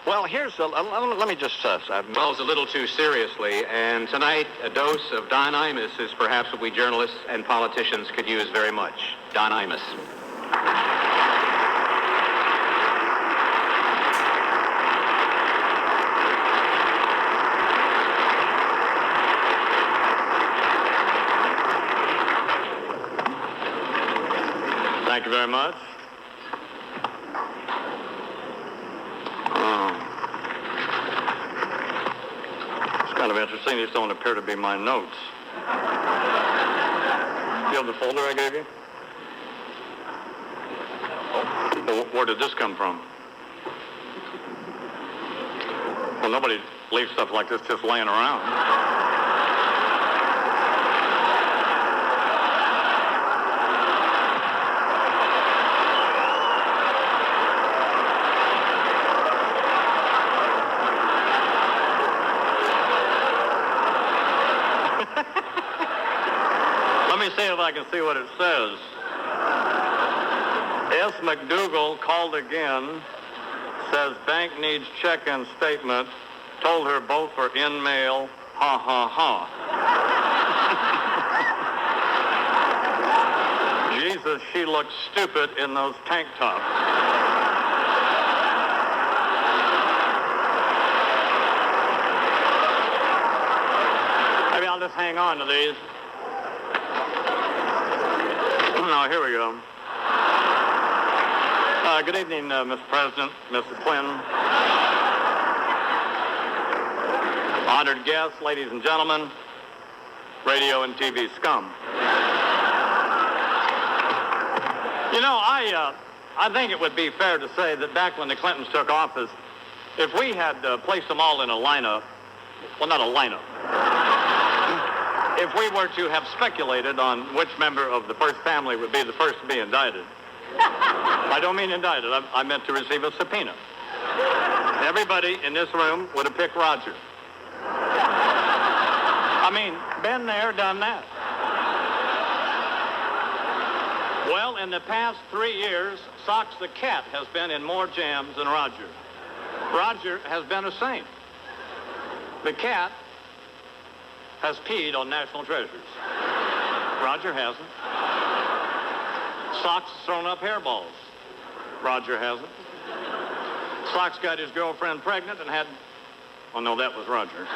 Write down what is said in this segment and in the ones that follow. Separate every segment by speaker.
Speaker 1: Well, let me just
Speaker 2: Well, it's a little too seriously, and tonight a dose of Don Imus is perhaps what we journalists and politicians could use very much. Don Imus.
Speaker 1: Thank you very much. It's kind of interesting. These don't appear to be my notes. You have the folder I gave you? Well, where did this come from? Well, nobody leaves stuff like this just laying around. Let me see if I can see what it says. S. McDougal called again, says bank needs check-in statement, told her both were in mail, ha ha ha. Jesus, she looks stupid in those tank tops. Maybe I'll just hang on to these. No, here we go. Good evening, Mr. President, Mrs. Clinton. Honored guests, ladies and gentlemen, radio and TV scum. You know, I think it would be fair to say that back when the Clintons took office, if we had placed them all in a lineup, well, not a lineup, if we were to have speculated on which member of the first family would be the first to be indicted, I don't mean indicted, I meant to receive a subpoena. Everybody in this room would have picked Roger. I mean, been there, done that. Well, in the past 3 years, Socks the cat has been in more jams than Roger. Roger has been a saint. The cat has peed on national treasures. Roger hasn't. Socks has thrown up hairballs. Roger hasn't. Socks got his girlfriend pregnant and had... Oh, no, that was Roger.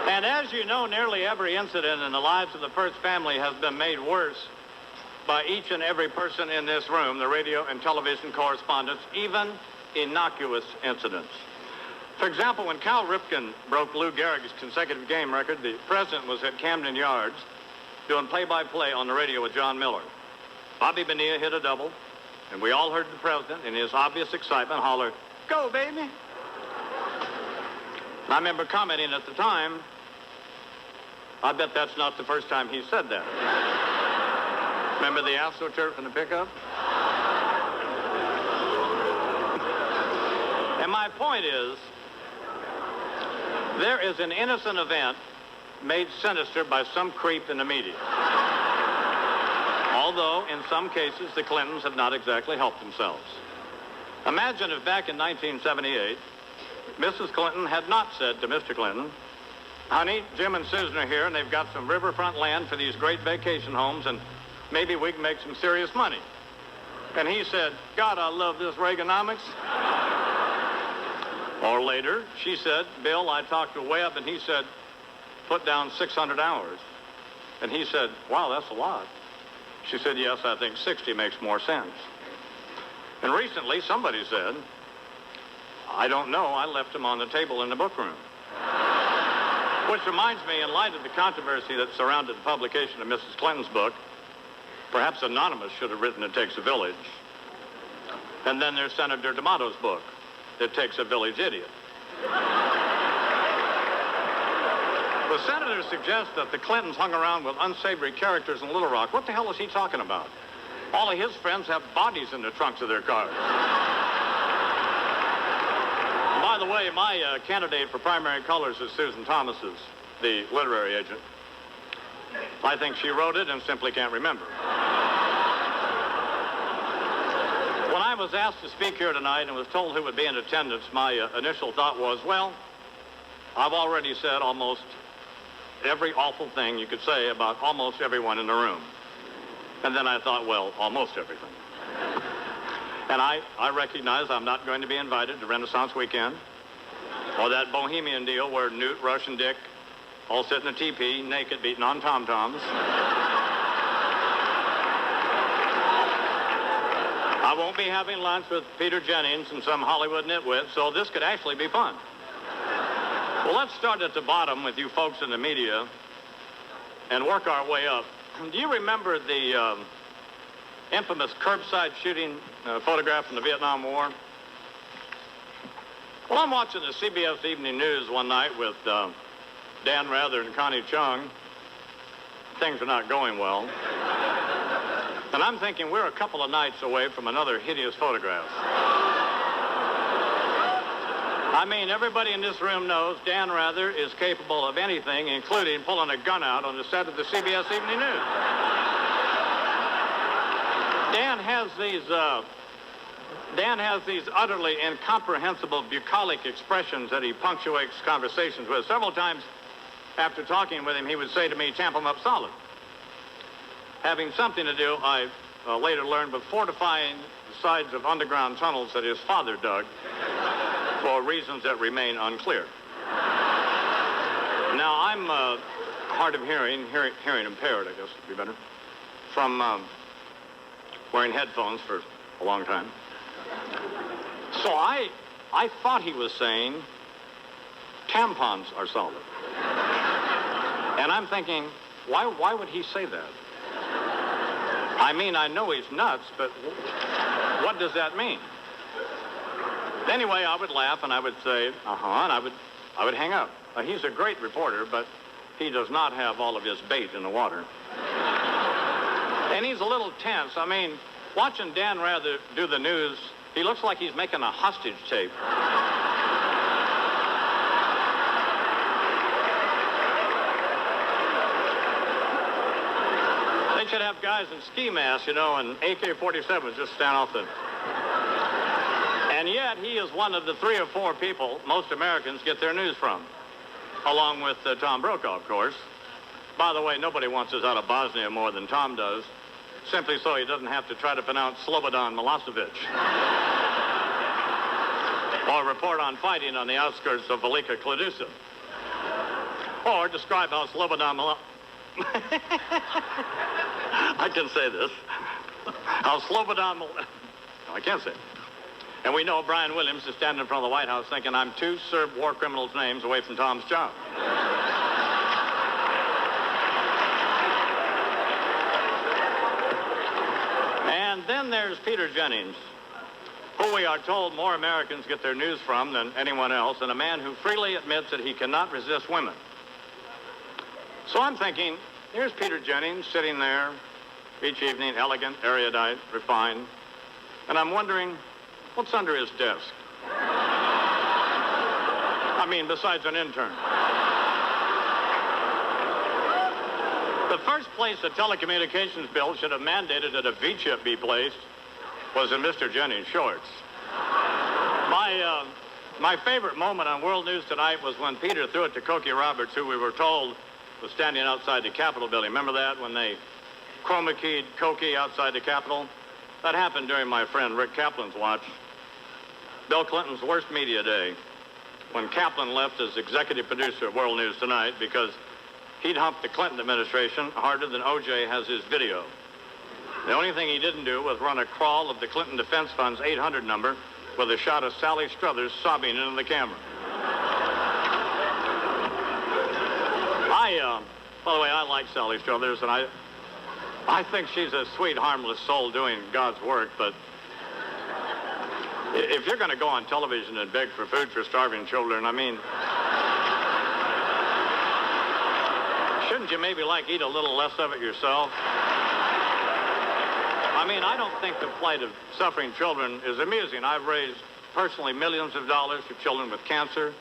Speaker 1: And as you know, nearly every incident in the lives of the first family has been made worse by each and every person in this room, the radio and television correspondents, even innocuous incidents. For example, when Cal Ripken broke Lou Gehrig's consecutive game record, the president was at Camden Yards doing play-by-play on the radio with John Miller. Bobby Bonilla hit a double, and we all heard the president, in his obvious excitement, holler, "Go, baby!" And I remember commenting at the time, I bet that's not the first time he said that. Remember the AstroTurf and the pickup? And my point is, there is an innocent event made sinister by some creep in the media. Although, in some cases, the Clintons have not exactly helped themselves. Imagine if back in 1978, Mrs. Clinton had not said to Mr. Clinton, "Honey, Jim and Susan are here, and they've got some riverfront land for these great vacation homes, and maybe we can make some serious money." And he said, "God, I love this Reaganomics." Or later, she said, "Bill, I talked to Webb, and he said, put down 600 hours. And he said, "Wow, that's a lot." She said, "Yes, I think 60 makes more sense." And recently, somebody said, "I don't know, I left him on the table in the book room." Which reminds me, in light of the controversy that surrounded the publication of Mrs. Clinton's book, perhaps Anonymous should have written It Takes a Village. And then there's Senator D'Amato's book, It Takes a Village Idiot. The senator suggests that the Clintons hung around with unsavory characters in Little Rock. What the hell is he talking about? All of his friends have bodies in the trunks of their cars. By the way, my candidate for primary colors is Susan Thomas's, the literary agent. I think she wrote it and simply can't remember. was asked to speak here tonight and was told who would be in attendance, my initial thought was, well, I've already said almost every awful thing you could say about almost everyone in the room. And then I thought, well, almost everything. And I recognize I'm not going to be invited to Renaissance Weekend or that Bohemian deal where Newt, Rush, and Dick all sit in a teepee, naked, beating on tom-toms. I won't be having lunch with Peter Jennings and some Hollywood nitwit, so this could actually be fun. Well, let's start at the bottom with you folks in the media and work our way up. Do you remember the infamous curbside shooting photograph from the Vietnam War? Well, I'm watching the CBS Evening News one night with Dan Rather and Connie Chung. Things are not going well. And I'm thinking we're a couple of nights away from another hideous photograph. I mean, everybody in this room knows Dan Rather is capable of anything, including pulling a gun out on the set of the CBS Evening News. Dan has these utterly incomprehensible bucolic expressions that he punctuates conversations with. Several times after talking with him, he would say to me, "Tamp him up solid." Having something to do, I later learned, with fortifying the sides of underground tunnels that his father dug for reasons that remain unclear. Now, I'm hard of hearing impaired, I guess would be better, from wearing headphones for a long time. So I thought he was saying tampons are solid. And I'm thinking, why would he say that? I mean, I know he's nuts, but what does that mean? Anyway, I would laugh and I would say, and I would hang up. He's a great reporter, but he does not have all of his bait in the water. And he's a little tense. I mean, watching Dan Rather do the news, he looks like he's making a hostage tape. They should have guys in ski masks, and AK-47s just stand off the... And yet, he is one of the 3 or 4 people most Americans get their news from, along with Tom Brokaw, of course. By the way, nobody wants us out of Bosnia more than Tom does, simply so he doesn't have to try to pronounce Slobodan Milosevic or report on fighting on the outskirts of Velika Kladusa, or describe how Slobodan I can say this. How Slobodan no, I can't say it. And we know Brian Williams is standing in front of the White House thinking I'm 2 Serb war criminals' names away from Tom's job. And then there's Peter Jennings, who we are told more Americans get their news from than anyone else, and a man who freely admits that he cannot resist women. So I'm thinking, here's Peter Jennings sitting there each evening, elegant, erudite, refined, and I'm wondering, what's under his desk? I mean, besides an intern. The first place a telecommunications bill should have mandated that a V-chip be placed was in Mr. Jennings' shorts. My favorite moment on World News Tonight was when Peter threw it to Cokie Roberts, who we were told was standing outside the Capitol building. Remember that, when they chroma keyed Cokie outside the Capitol? That happened during my friend Rick Kaplan's watch. Bill Clinton's worst media day, when Kaplan left as executive producer of World News Tonight because he'd humped the Clinton administration harder than O.J. has his video. The only thing he didn't do was run a crawl of the Clinton Defense Fund's 800 number with a shot of Sally Struthers sobbing into the camera. By the way, I like Sally Struthers, and I think she's a sweet, harmless soul doing God's work, but if you're going to go on television and beg for food for starving children, I mean, shouldn't you maybe eat a little less of it yourself? I mean, I don't think the plight of suffering children is amusing. I've raised personally millions of dollars for children with cancer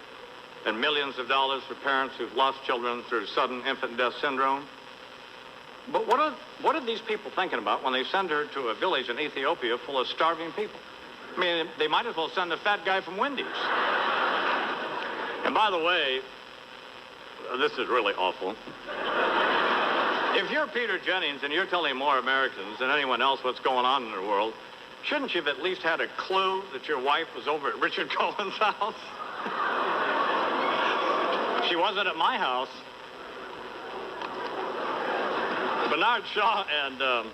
Speaker 1: and millions of dollars for parents who've lost children through sudden infant death syndrome. But what are these people thinking about when they send her to a village in Ethiopia full of starving people? I mean, they might as well send the fat guy from Wendy's. And by the way, this is really awful. If you're Peter Jennings and you're telling more Americans than anyone else what's going on in the world, shouldn't you have at least had a clue that your wife was over at Richard Cohen's house? She wasn't at my house. Bernard Shaw and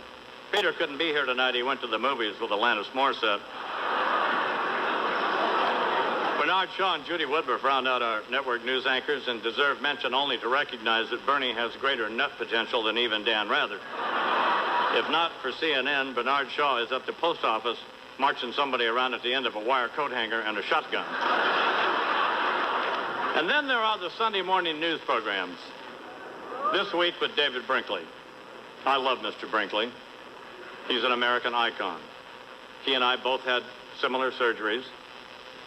Speaker 1: Peter couldn't be here tonight. He went to the movies with Alanis Morissette. Bernard Shaw and Judy Woodruff round out our network news anchors and deserve mention only to recognize that Bernie has greater nut potential than even Dan Rather. If not for CNN, Bernard Shaw is at the post office marching somebody around at the end of a wire coat hanger and a shotgun. And then there are the Sunday morning news programs. This week with David Brinkley. I love Mr. Brinkley. He's an American icon. He and I both had similar surgeries,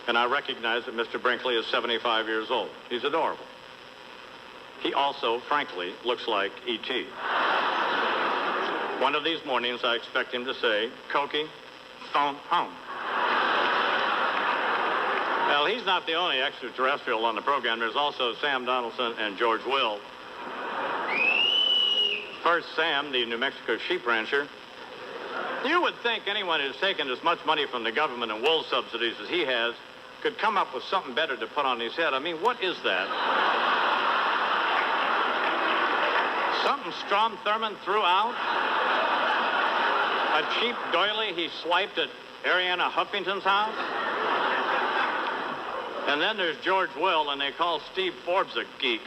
Speaker 1: and I recognize that Mr. Brinkley is 75 years old. He's adorable. He also, frankly, looks like E.T. One of these mornings, I expect him to say, "Cokie, phone home." Well, he's not the only extraterrestrial on the program. There's also Sam Donaldson and George Will. First, Sam, the New Mexico sheep rancher. You would think anyone who's taken as much money from the government and wool subsidies as he has could come up with something better to put on his head. I mean, what is that? Something Strom Thurmond threw out? A cheap doily he swiped at Arianna Huffington's house? And then there's George Will, and they call Steve Forbes a geek.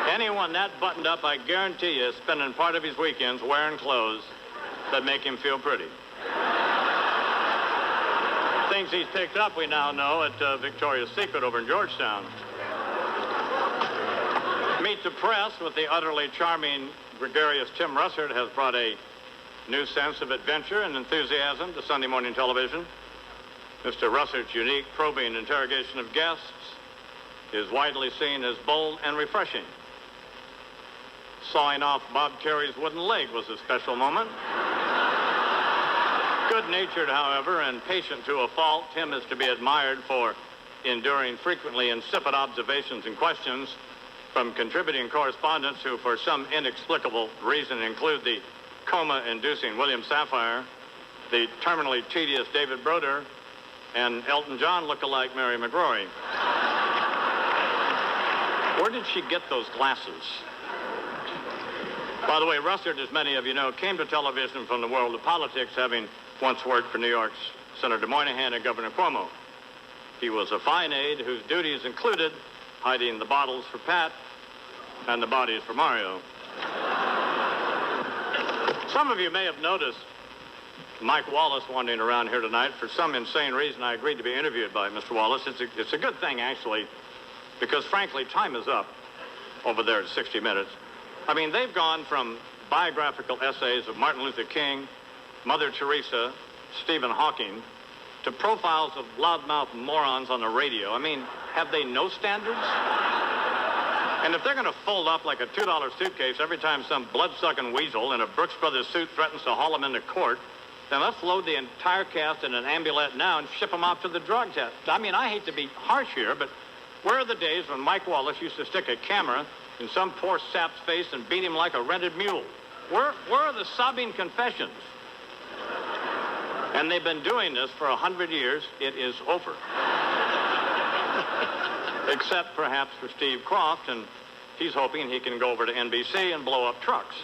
Speaker 1: Anyone that buttoned up, I guarantee you, is spending part of his weekends wearing clothes that make him feel pretty. Things he's picked up, we now know, at Victoria's Secret over in Georgetown. Meet the Press with the utterly charming, gregarious Tim Russert has brought a new sense of adventure and enthusiasm to Sunday morning television. Mr. Russert's unique, probing interrogation of guests is widely seen as bold and refreshing. Sawing off Bob Kerry's wooden leg was a special moment. Good-natured, however, and patient to a fault, Tim is to be admired for enduring frequently insipid observations and questions from contributing correspondents who, for some inexplicable reason, include the coma-inducing William Safire, the terminally tedious David Broder, and Elton John look-alike Mary McGrory. Where did she get those glasses? By the way, Russert, as many of you know, came to television from the world of politics, having once worked for New York's Senator Moynihan and Governor Cuomo. He was a fine aide whose duties included hiding the bottles for Pat and the bodies for Mario. Some of you may have noticed Mike Wallace wandering around here tonight. For some insane reason, I agreed to be interviewed by Mr. Wallace. It's a good thing, actually, because, frankly, time is up over there at 60 Minutes. I mean, they've gone from biographical essays of Martin Luther King, Mother Teresa, Stephen Hawking, to profiles of loudmouth morons on the radio. I mean, have they no standards? And if they're going to fold up like a $2 suitcase every time some blood-sucking weasel in a Brooks Brothers suit threatens to haul them into court, then let's load the entire cast in an ambulette now and ship them off to the drug test. I mean, I hate to be harsh here, but where are the days when Mike Wallace used to stick a camera in some poor sap's face and beat him like a rented mule? Where are the sobbing confessions? And they've been doing this for 100 years. It is over. Except perhaps for Steve Croft, and he's hoping he can go over to NBC and blow up trucks.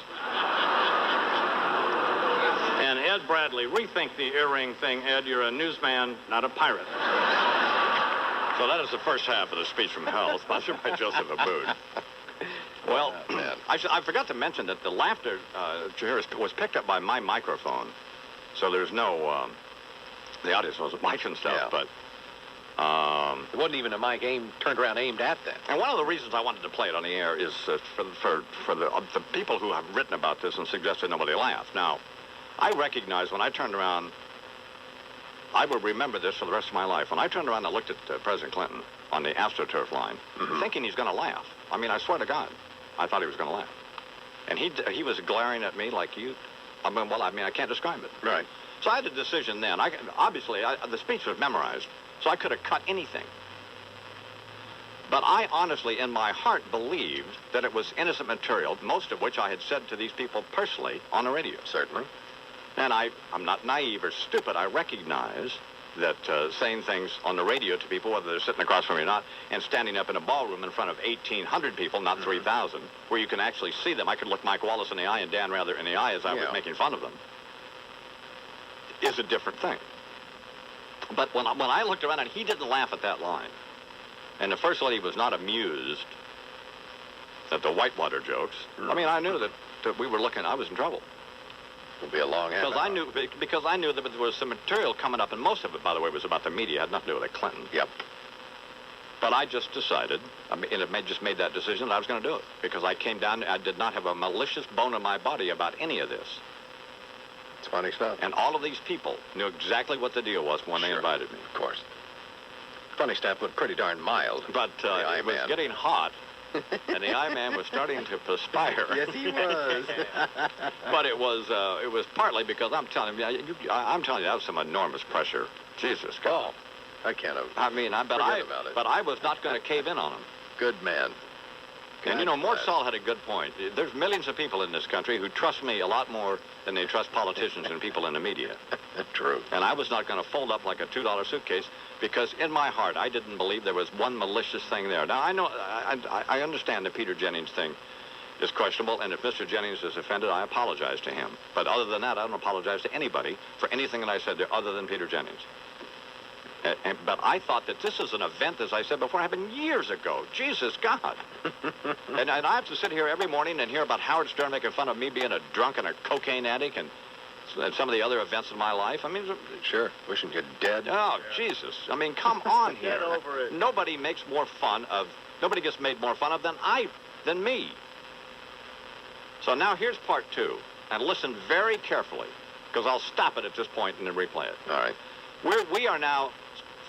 Speaker 1: And Ed Bradley, rethink the earring thing, Ed. You're a newsman, not a pirate.
Speaker 3: So that is the first half of the speech from hell, sponsored by Joseph Abboud.
Speaker 1: Well, I forgot to mention that the laughter was picked up by my microphone. So there's no, the audience wasn't mic and stuff, but...
Speaker 3: It wasn't even a mic turned around aimed at them.
Speaker 1: And one of the reasons I wanted to play it on the air is for the people who have written about this and suggested nobody laughed. Now, I recognize when I turned around, I will remember this for the rest of my life. When I turned around and looked at President Clinton on the AstroTurf line, thinking he's going to laugh. I mean, I swear to God, I thought he was going to laugh. And he was glaring at me like you. I mean, I can't describe it.
Speaker 3: Right. So I had a decision then. Obviously, the speech was memorized, so I could have cut anything. But I honestly, in my heart, believed that it was innocent material, most of which I had said to these people personally on the radio.
Speaker 4: Certainly.
Speaker 3: And I'm not naive or stupid. I recognize that saying things on the radio to people, whether they're sitting across from me or not, and standing up in a ballroom in front of 1,800 people, not 3,000, where you can actually see them. I could look Mike Wallace in the eye and Dan Rather in the eye as I was making fun of them, is a different thing. But when I looked around, and he didn't laugh at that line, and the First Lady was not amused at the Whitewater jokes, I mean, I knew that we were looking, I was in trouble.
Speaker 4: It'll be a long half hour.
Speaker 3: Because I knew that there was some material coming up, and most of it, by the way, was about the media. It had nothing to do with Clinton.
Speaker 4: Yep.
Speaker 3: But I just decided, just made that decision that I was going to do it. Because I came down, I did not have a malicious bone in my body about any of this.
Speaker 4: It's funny stuff.
Speaker 3: And all of these people knew exactly what the deal was when they invited me.
Speaker 4: Of course. Funny stuff, but pretty darn mild.
Speaker 3: But it was getting hot, and the I-Man was starting to perspire.
Speaker 4: Yes, he was.
Speaker 3: But it was partly because I'm telling you, that was some enormous pressure. Jesus God.
Speaker 4: Oh, I can't have.
Speaker 3: I mean, but I was not going to cave in on him.
Speaker 4: Good man.
Speaker 3: And you know, Mort Saul had a good point. There's millions of people in this country who trust me a lot more than they trust politicians and people in the media.
Speaker 4: True.
Speaker 3: And I was not going to fold up like a $2 suitcase because in my heart I didn't believe there was one malicious thing there. Now, I know, I understand the Peter Jennings thing is questionable, and if Mr. Jennings is offended, I apologize to him. But other than that, I don't apologize to anybody for anything that I said there other than Peter Jennings. But I thought that this is an event, as I said before, happened years ago. Jesus God. and I have to sit here every morning and hear about Howard Stern making fun of me being a drunk and a cocaine addict and some of the other events in my life. I mean,
Speaker 4: sure, wishing you're dead.
Speaker 3: Oh, Jesus. I mean, come on here.
Speaker 4: Get over it.
Speaker 3: Nobody gets made more fun of than me. So now here's part two. And listen very carefully, because I'll stop it at this point and then replay it.
Speaker 4: All right.
Speaker 3: We are now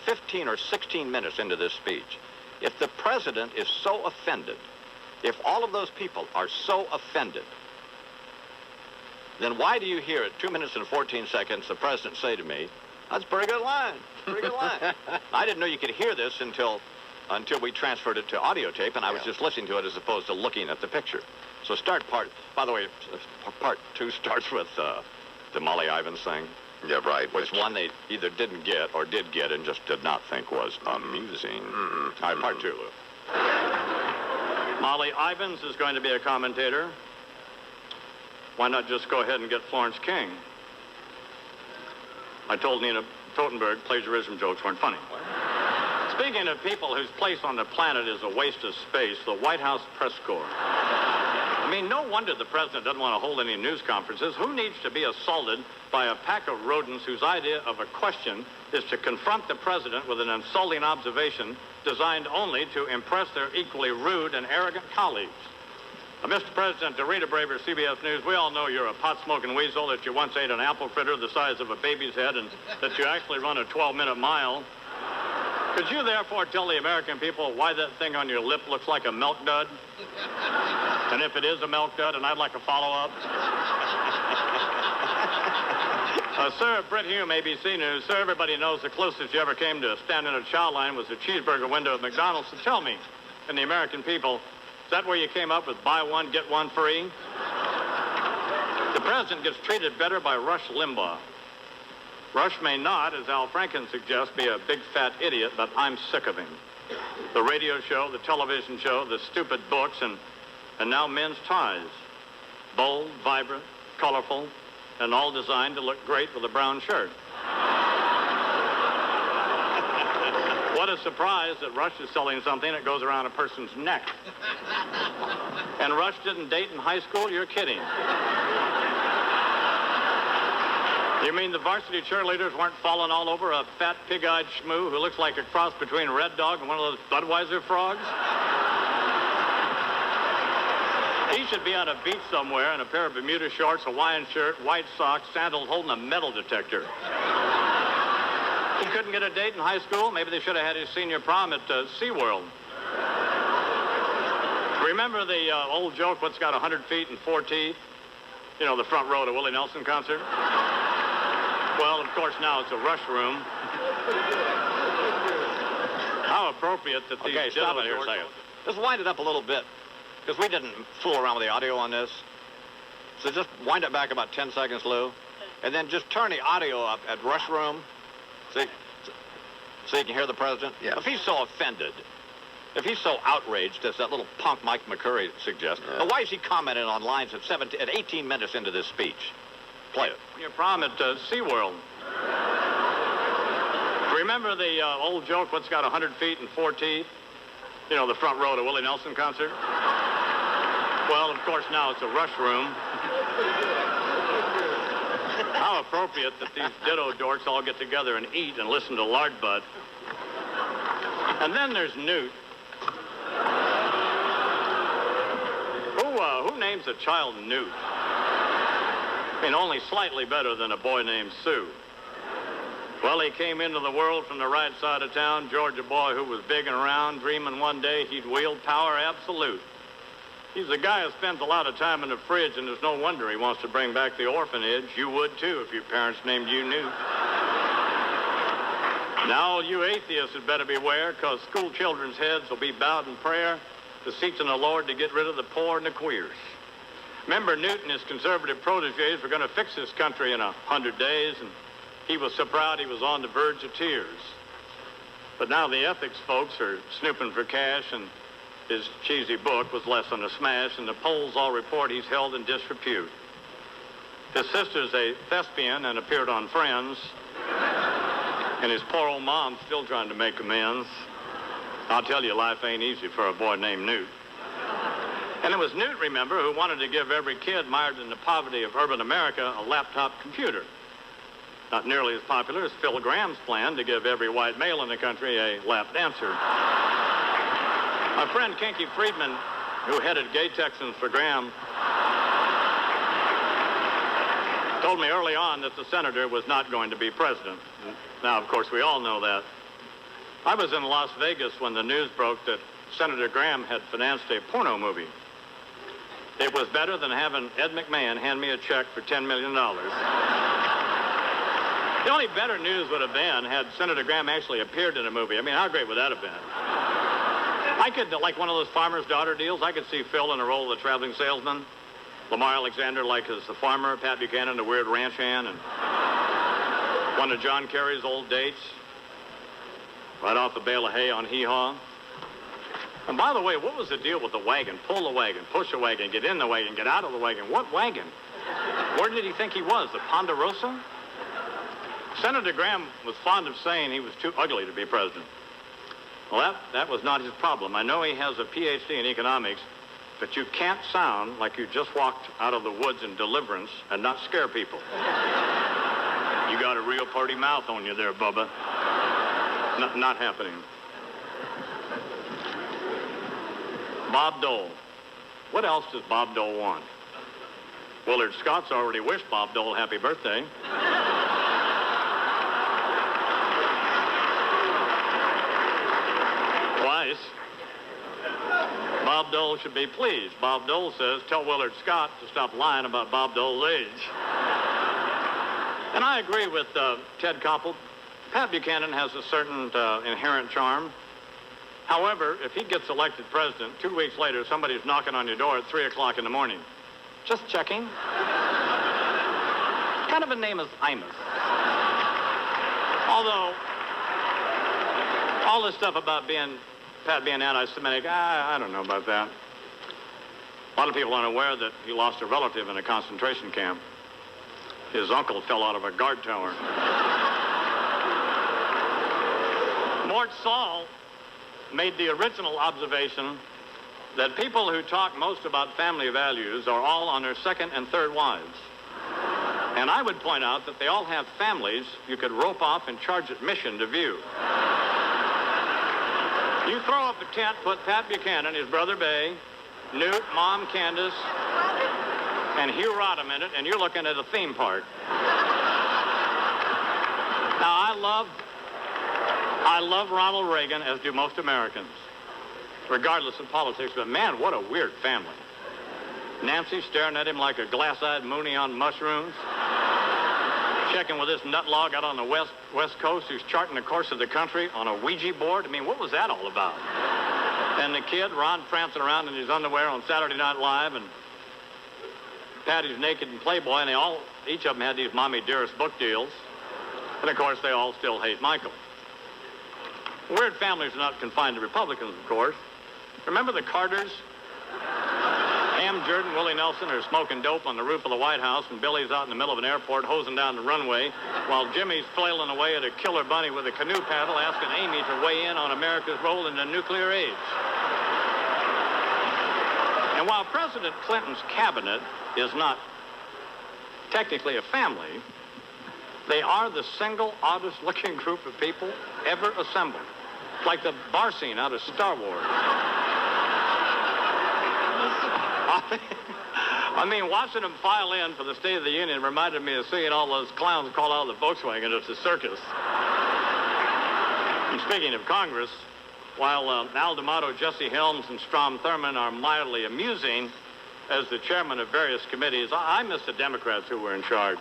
Speaker 3: 15 or 16 minutes into this speech. If the president is so offended, if all of those people are so offended, then why do you hear at 2 minutes and 14 seconds the president say to me, "That's a pretty good line, pretty good line." I didn't know you could hear this until we transferred it to audio tape, and I was just listening to it as opposed to looking at the picture. So by the way, part two starts with the Molly Ivins thing.
Speaker 4: Yeah, right.
Speaker 3: Which one they either didn't get or did get and just did not think was amusing. All right, part two, Lou. Molly Ivins is going to be a commentator. Why not just go ahead and get Florence King? I told Nina Totenberg plagiarism jokes weren't funny. Speaking of people whose place on the planet is a waste of space, the White House press corps. I mean, no wonder the president doesn't want to hold any news conferences. Who needs to be assaulted by a pack of rodents whose idea of a question is to confront the president with an insulting observation designed only to impress their equally rude and arrogant colleagues? Mr. President, to Rita Braver, CBS News, we all know you're a pot-smoking weasel, that you once ate an apple fritter the size of a baby's head, and that you actually run a 12-minute mile. Could you therefore tell the American people why that thing on your lip looks like a milk dud? And if it is a milk dud, and I'd like a follow-up. Sir, Britt Hume, ABC News. Sir, everybody knows the closest you ever came to standing in a chow line was the cheeseburger window at McDonald's. So tell me, and the American people, is that where you came up with buy one, get one free? The president gets treated better by Rush Limbaugh. Rush may not, as Al Franken suggests, be a big fat idiot, but I'm sick of him. The radio show, the television show, the stupid books, and now men's ties. Bold, vibrant, colorful, and all designed to look great with a brown shirt. What a surprise that Rush is selling something that goes around a person's neck. And Rush didn't date in high school? You're kidding. You mean the varsity cheerleaders weren't falling all over a fat, pig-eyed schmoo who looks like a cross between Red Dog and one of those Budweiser frogs? He should be on a beach somewhere in a pair of Bermuda shorts, Hawaiian shirt, white socks, sandals, holding a metal detector. He couldn't get a date in high school? Maybe they should have had his senior prom at SeaWorld. Remember the old joke, what's got 100 feet and 4 teeth? You know, the front row at a Willie Nelson concert? Well, of course, now it's a rush room. How appropriate that these...
Speaker 1: Okay, stop it here a
Speaker 3: George-
Speaker 1: second. Just wind it up a little bit, because we didn't fool around with the audio on this. So just wind it back about 10 seconds, Lou. And then just turn the audio up at rush room. See? So you can hear the president?
Speaker 4: Yeah.
Speaker 1: If he's so offended, if he's so outraged, as that little punk Mike McCurry suggests, then why is he commenting on lines at 18 minutes into this speech? Play it.
Speaker 3: Your prom at SeaWorld. Remember the old joke, what's got 100 feet and 4 teeth? You know, the front row to Willie Nelson concert? Well, of course, now it's a rush room. How appropriate that these ditto dorks all get together and eat and listen to Lard Bud. And then there's Newt. Who names a child Newt? I mean, only slightly better than a boy named Sue. Well, he came into the world from the right side of town, Georgia boy who was big and round, dreaming one day he'd wield power absolute. He's a guy who spends a lot of time in the fridge, and there's no wonder he wants to bring back the orphanage. You would, too, if your parents named you Newt. Now, all you atheists had better beware, because school children's heads will be bowed in prayer, beseeching the Lord to get rid of the poor and the queers. Remember, Newt and his conservative protégés were going to fix this country in 100 days, and he was so proud he was on the verge of tears. But now the ethics folks are snooping for cash, and his cheesy book was less than a smash, and the polls all report he's held in disrepute. His sister's a thespian and appeared on Friends, and his poor old mom's still trying to make amends. I'll tell you, life ain't easy for a boy named Newt. And it was Newt, remember, who wanted to give every kid mired in the poverty of urban America a laptop computer. Not nearly as popular as Phil Graham's plan to give every white male in the country a lap dancer. My friend Kinky Friedman, who headed Gay Texans for Graham, told me early on that the senator was not going to be president. Now, of course, we all know that. I was in Las Vegas when the news broke that Senator Graham had financed a porno movie. It was better than having Ed McMahon hand me a check for $10 million. The only better news would have been had Senator Graham actually appeared in a movie. I mean, how great would that have been? I could, like one of those farmer's daughter deals, I could see Phil in the role of the traveling salesman, Lamar Alexander like as the farmer, Pat Buchanan, the weird ranch hand, and one of John Kerry's old dates, right off the bale of hay on Hee-Haw. And by the way, what was the deal with the wagon? Pull the wagon, push the wagon, get in the wagon, get out of the wagon. What wagon? Where did he think he was, the Ponderosa? Senator Graham was fond of saying he was too ugly to be president. Well, that was not his problem. I know he has a PhD in economics, but you can't sound like you just walked out of the woods in Deliverance and not scare people. You got a real party mouth on you there, Bubba. Not happening. Bob Dole. What else does Bob Dole want? Willard Scott's already wished Bob Dole happy birthday. Twice. Bob Dole should be pleased. Bob Dole says, tell Willard Scott to stop lying about Bob Dole's age. And I agree with Ted Koppel. Pat Buchanan has a certain inherent charm. However, if he gets elected president, 2 weeks later, somebody's knocking on your door at 3 o'clock in the morning. Just checking. Kind of a name is Imus. Although, all this stuff about Pat being anti-Semitic, I don't know about that. A lot of people aren't aware that he lost a relative in a concentration camp. His uncle fell out of a guard tower. Mort Saul made the original observation that people who talk most about family values are all on their second and third wives. And I would point out that they all have families you could rope off and charge admission to view. You throw up a tent, put Pat Buchanan, his brother Bay, Newt, Mom Candace, and Hugh Rodham in it, and you're looking at a theme park. Now, I love Ronald Reagan, as do most Americans, regardless of politics, but man, what a weird family. Nancy staring at him like a glass-eyed Mooney on mushrooms. checking with this nutlog out on the West Coast who's charting the course of the country on a Ouija board. I mean, what was that all about? And the kid, Ron, prancing around in his underwear on Saturday Night Live, and Patty's naked in Playboy, and each of them had these Mommy Dearest book deals. And, of course, they all still hate Michael. Weird families are not confined to Republicans, of course. Remember the Carters? Ham Jordan, Willie Nelson are smoking dope on the roof of the White House, and Billy's out in the middle of an airport hosing down the runway, while Jimmy's flailing away at a killer bunny with a canoe paddle, asking Amy to weigh in on America's role in the nuclear age. And while President Clinton's cabinet is not technically a family, they are the single oddest-looking group of people ever assembled. It's like the bar scene out of Star Wars. I mean, watching them file in for the State of the Union reminded me of seeing all those clowns call out of the Volkswagen at the circus. And speaking of Congress, while Al D'Amato, Jesse Helms, and Strom Thurmond are mildly amusing as the chairman of various committees, I miss the Democrats who were in charge,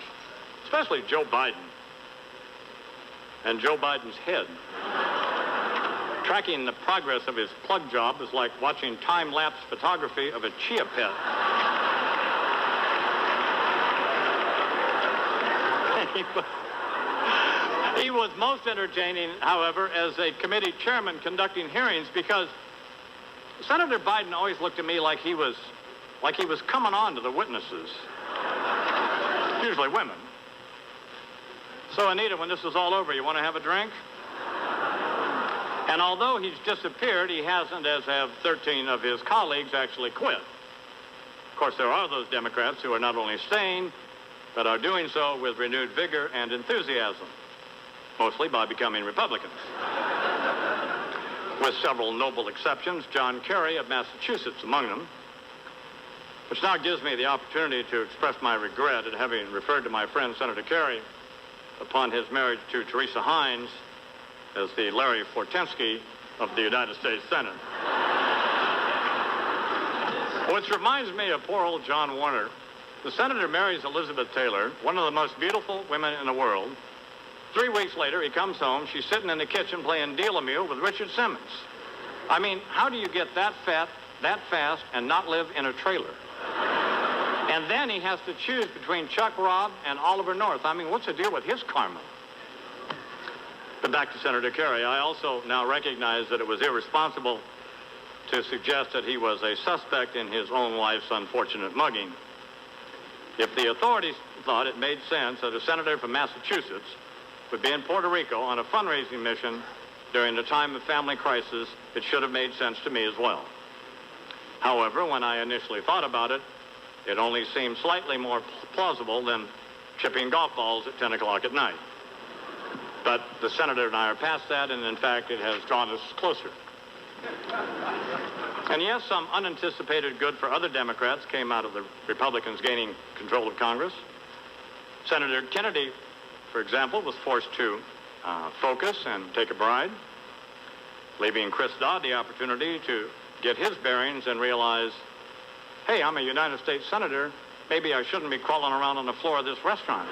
Speaker 3: especially Joe Biden and Joe Biden's head. Tracking the progress of his plug job is like watching time-lapse photography of a chia pet. He was most entertaining, however, as a committee chairman conducting hearings, because Senator Biden always looked to me like he was coming on to the witnesses, usually women. So, Anita, when this is all over, you want to have a drink? And although he's disappeared, he hasn't, as have 13 of his colleagues, actually quit. Of course, there are those Democrats who are not only staying, but are doing so with renewed vigor and enthusiasm, mostly by becoming Republicans. With several noble exceptions, John Kerry of Massachusetts among them, which now gives me the opportunity to express my regret at having referred to my friend Senator Kerry upon his marriage to Teresa Hines as the Larry Fortensky of the United States Senate. Which reminds me of poor old John Warner. The senator marries Elizabeth Taylor, one of the most beautiful women in the world. 3 weeks later, he comes home. She's sitting in the kitchen playing Deal-A-Meal with Richard Simmons. I mean, how do you get that fat, that fast, and not live in a trailer? And then he has to choose between Chuck Robb and Oliver North. I mean, what's the deal with his karma? But back to Senator Kerry. I also now recognize that it was irresponsible to suggest that he was a suspect in his own wife's unfortunate mugging. If the authorities thought it made sense that a senator from Massachusetts would be in Puerto Rico on a fundraising mission during the time of family crisis, it should have made sense to me as well. However, when I initially thought about it, it only seemed slightly more plausible than chipping golf balls at 10 o'clock at night. But the senator and I are past that, and in fact, it has drawn us closer. And yes, some unanticipated good for other Democrats came out of the Republicans gaining control of Congress. Senator Kennedy, for example, was forced to focus and take a bride, leaving Chris Dodd the opportunity to get his bearings and realize, hey, I'm a United States senator. Maybe I shouldn't be crawling around on the floor of this restaurant.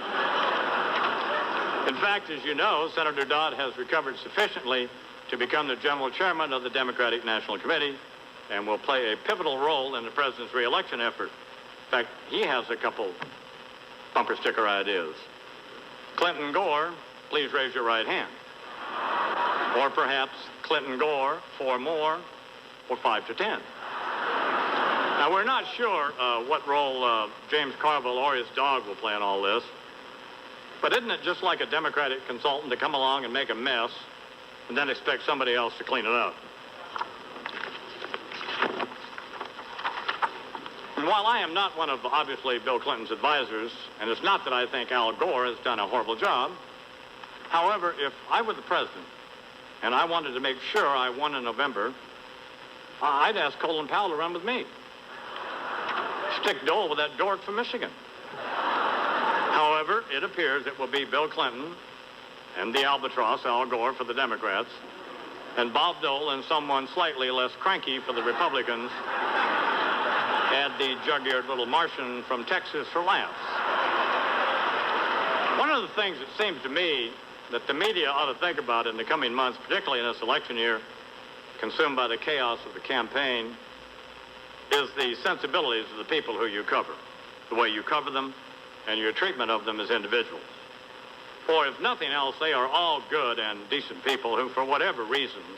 Speaker 3: In fact, as you know, Senator Dodd has recovered sufficiently to become the general chairman of the Democratic National Committee and will play a pivotal role in the president's re-election effort. In fact, he has a couple bumper sticker ideas. Clinton Gore, please raise your right hand. Or perhaps Clinton Gore, 4 more, or 5 to 10. Now, we're not sure what role James Carville or his dog will play in all this, but isn't it just like a Democratic consultant to come along and make a mess and then expect somebody else to clean it up? And while I am not one of, obviously, Bill Clinton's advisors, and it's not that I think Al Gore has done a horrible job, however, if I were the president and I wanted to make sure I won in November, I'd ask Colin Powell to run with me. Stick Dole with that dork from Michigan. However, it appears it will be Bill Clinton and the albatross, Al Gore, for the Democrats, and Bob Dole and someone slightly less cranky for the Republicans, and the jug-eared little Martian from Texas for laughs. One of
Speaker 1: of the things it seems to me that the media ought to think about in the coming months, particularly in this election year, consumed by the chaos of the campaign, is the sensibilities of the people who you cover, the way you cover them, and your treatment of them as individuals. For if nothing else, they are all good and decent people who, for whatever reasons,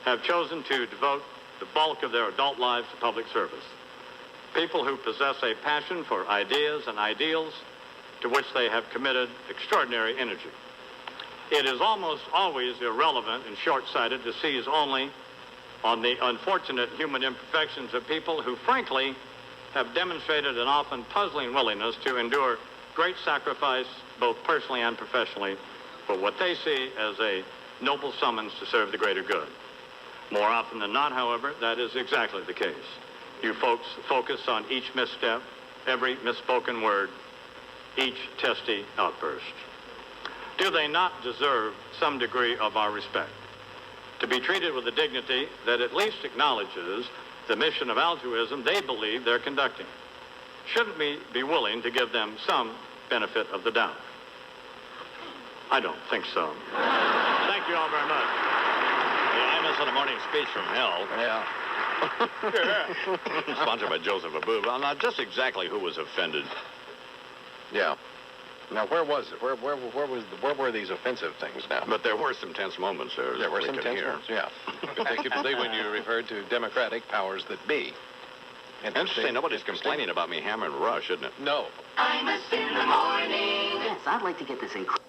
Speaker 1: have chosen to devote the bulk of their adult lives to public service. People who possess a passion for ideas and ideals to which they have committed extraordinary energy. It is almost always irrelevant and short-sighted to seize only on the unfortunate human imperfections of people who, frankly, have demonstrated an often puzzling willingness to endure great sacrifice, both personally and professionally, for what they see as a noble summons to serve the greater good. More often than not, however, that is exactly the case. You folks focus on each misstep, every misspoken word, each testy outburst. Do they not deserve some degree of our respect? To be treated with a dignity that at least acknowledges the mission of altruism they believe they're conducting. Shouldn't we be willing to give them some benefit of the doubt? I don't think so. Thank you all very much.
Speaker 3: The Imus in the Morning speech from hell.
Speaker 4: Yeah.
Speaker 3: Sponsored by Joseph Abub. Well, now, just exactly who was offended?
Speaker 4: Yeah. Now, where was it? Where were these offensive things now?
Speaker 3: But there were some tense moments there.
Speaker 4: There were
Speaker 3: we
Speaker 4: some
Speaker 3: could
Speaker 4: tense
Speaker 3: hear.
Speaker 4: moments, yeah. Particularly when you referred to democratic powers that be.
Speaker 3: Interesting. Nobody's complaining about me hammering Rush, isn't it?
Speaker 4: No.
Speaker 5: Imus in the morning. Yes, I'd like to get this incredible.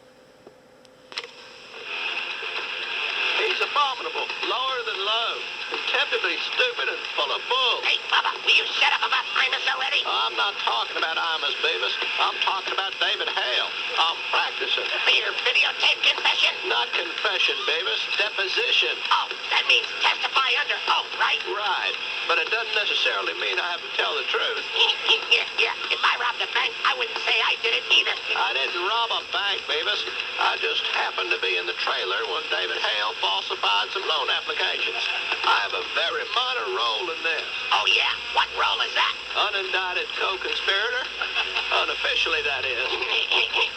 Speaker 6: He's abominable, lower than low, contemptibly stupid and full of bull.
Speaker 7: Hey, Bubba, will you shut up about Imus already?
Speaker 6: I'm not talking about Imus, Beavis. I'm talking about David Hale. I'm practicing.
Speaker 7: For your videotape confession?
Speaker 6: Not confession, Beavis. Deposition.
Speaker 7: Oh, that means testify under oath, right?
Speaker 6: Right. But it doesn't necessarily mean I have to tell the truth.
Speaker 7: Yeah. If I robbed a bank, I wouldn't say I did it either.
Speaker 6: I didn't rob a bank, Beavis. I just happened to be in the trailer when David Hale falsified some loan applications. I have a very minor role in this.
Speaker 7: Oh, yeah? What role is that?
Speaker 6: Unindicted co-conspirator. Unofficially, that is.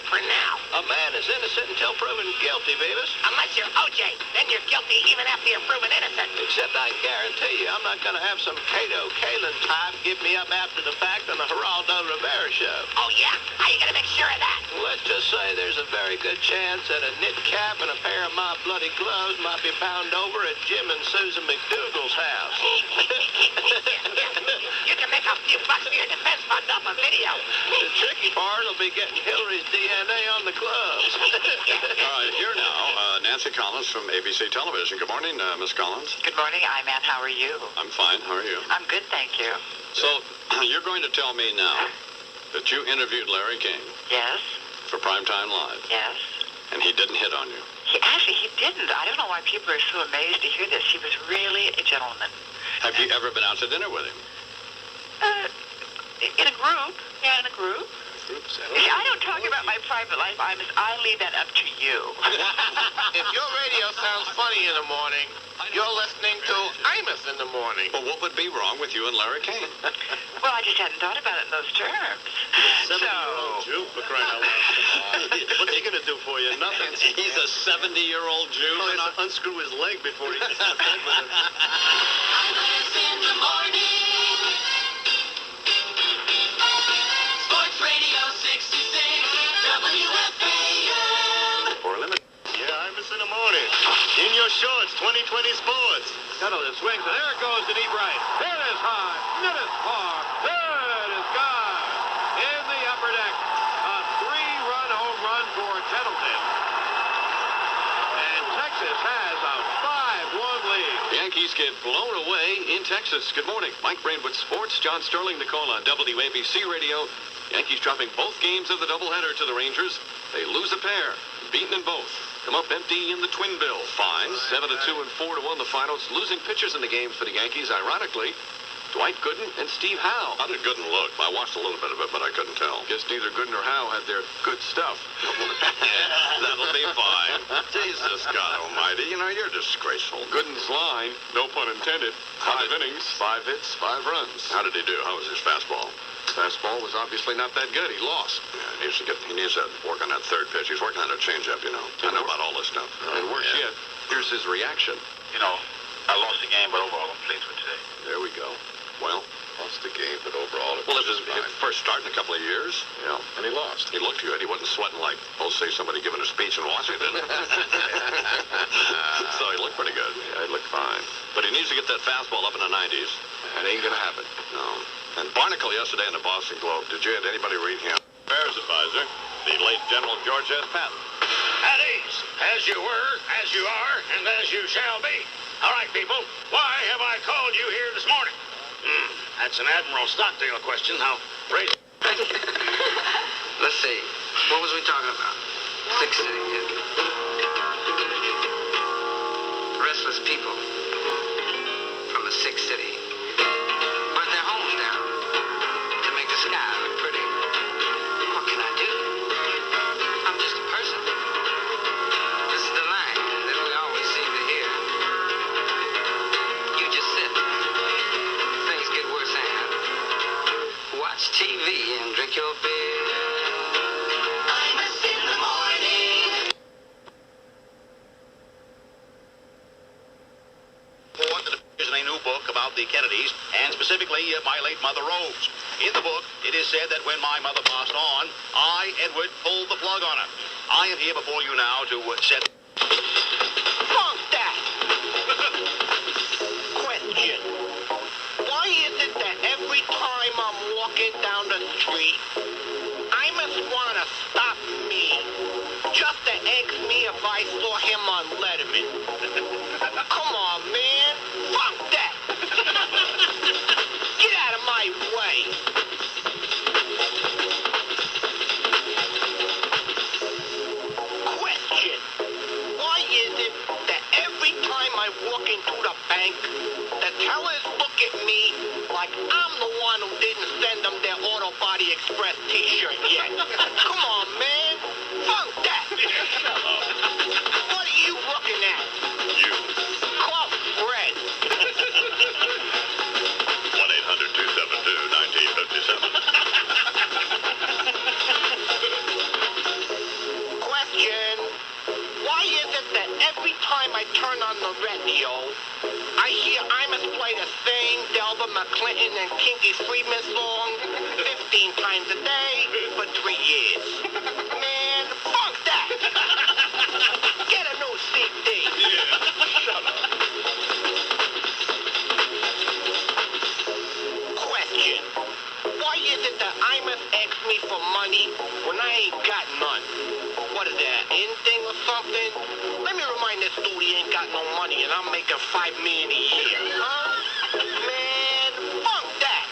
Speaker 7: For now.
Speaker 6: A man is innocent until proven guilty, Beavis.
Speaker 7: Unless you're OJ, then you're guilty even after you're proven innocent.
Speaker 6: Except I can guarantee you I'm not going to have some Cato Kalin type give me up after the fact on the Geraldo Rivera show.
Speaker 7: Oh, yeah? How you gonna make sure of that?
Speaker 6: Let's just say there's a very good chance that a knit cap and a pair of my bloody gloves might be found over at Jim and Susan McDougal's house.
Speaker 7: You can make a few bucks for your defense fund off a video.
Speaker 6: The tricky part will be getting Hillary's DNA on the gloves.
Speaker 3: Here now, Nancy Collins from ABC Television. Good morning, Miss Collins.
Speaker 8: Good morning, Iman. How are you?
Speaker 3: I'm fine. How are you?
Speaker 8: I'm good, thank you.
Speaker 3: So, you're going to tell me now that you interviewed Larry King
Speaker 8: Yes,
Speaker 3: for Primetime Live,
Speaker 8: yes.
Speaker 3: and he didn't hit on you.
Speaker 8: He didn't. I don't know why people are so amazed to hear this. He was really a gentleman.
Speaker 3: Have you ever been out to dinner with him?
Speaker 8: In a group. Yeah, in a group. You see, I don't talk about my private life, Imus. I leave that up to you.
Speaker 6: If your radio sounds funny in the morning, you're listening to Imus in the morning.
Speaker 3: Well, what would be wrong with you and Larry King?
Speaker 8: Well, I just hadn't thought about it in those terms.
Speaker 3: Jew, for crying out loud. What's he going to do for you? Nothing. He's a 70-year-old Jew.
Speaker 6: Oh,
Speaker 3: and
Speaker 6: unscrew his leg before he gets to bed with him.
Speaker 5: Imus in the morning. Sports Radio 66, WFAN.
Speaker 3: For a limit.
Speaker 6: Yeah, Imus in the morning. In your shorts, 2020 sports.
Speaker 1: Cuddle it swings, and there it goes to deep right. It is high. It is far. There it is gone. In the upper deck, a 3-run home run for Tettleton. And Texas has a 5-1 lead.
Speaker 3: Yankees get blown away in Texas. Good morning. Mike Brainwood Sports. John Sterling, the call on WABC Radio. Yankees dropping both games of the doubleheader to the Rangers. They lose a pair, beaten in both. Come up empty in the twin bill. Fines, 7-2 and 4-1 the finals. Losing pitchers in the games for the Yankees, ironically, Dwight Gooden and Steve Howe. How did Gooden look? I watched a little bit of it, but I couldn't tell. Guess neither Gooden or Howe had their good stuff. That'll be fine. Jesus, God almighty. You know, you're disgraceful. Gooden's line, no pun intended, 5 innings, 5 hits, 5 runs. How did he do? How was his fastball?
Speaker 4: Fastball was obviously not that good. He lost.
Speaker 6: Yeah, he needs to work on that third pitch. He's working on a changeup, you know. I know about all this stuff.
Speaker 4: And worse yet, here's his reaction.
Speaker 9: You know, I lost the game, but overall I'm pleased with today.
Speaker 6: There we go. Well,
Speaker 4: Lost the game, but overall,
Speaker 6: well, it was his first start in a couple of years.
Speaker 4: Yeah, and he lost.
Speaker 6: He looked good. He wasn't sweating like, say, somebody giving a speech in Washington. So he looked pretty good.
Speaker 4: Yeah, he looked fine.
Speaker 6: But he needs to get that fastball up in the 90s.
Speaker 4: That ain't gonna happen.
Speaker 6: No. And Barnacle yesterday in the Boston Globe, did anybody read him?
Speaker 3: Affairs advisor, the late General George S. Patton.
Speaker 9: At ease, as you were, as you are, and as you shall be. All right, people, why have I called you here this morning? That's an Admiral Stockdale question. Now, raise...
Speaker 5: Let's see. What was we talking about? Six City. Restless people from the Six City. Burnt their homes down to make the sky look pretty. What can I do? I'm just a person. This is the line that we always seem to hear. You just sit. Things get worse and watch TV and drink your beer. Imus in the morning.
Speaker 9: Is a new book about the Kennedys, and specifically my late mother, Rose. In the book, it is said that when my mother passed on, I, Edward, pulled the plug on her. I am here before you now to set... Funk that! Question. Why is it that every time I'm walking down the street, I must want to stop me just to ask me if I saw him on Letterman? Come on, man. Fuck that. Get out of my way. Question. Why is it that every time I walk into the bank, the tellers look at me like I'm the one who didn't send them their Auto Body Express t-shirt yet? Come on, man. Fuck that. What are you looking at?
Speaker 6: You.
Speaker 9: Call Fred.
Speaker 6: 1-800-272-1957.
Speaker 9: Question. Why is it that every time I turn on the radio, I hear Imus play the same Delbert McClinton and Kinky Friedman song 15 times a day for 3 years? Man, fuck that! Get a new CD! Shut up. Question. Why is it that Imus asks me for money when I ain't got none? What is that, in thing or something? Let me remind this dude he ain't got no money and I'm making $5 million a year, huh? Man, fuck that!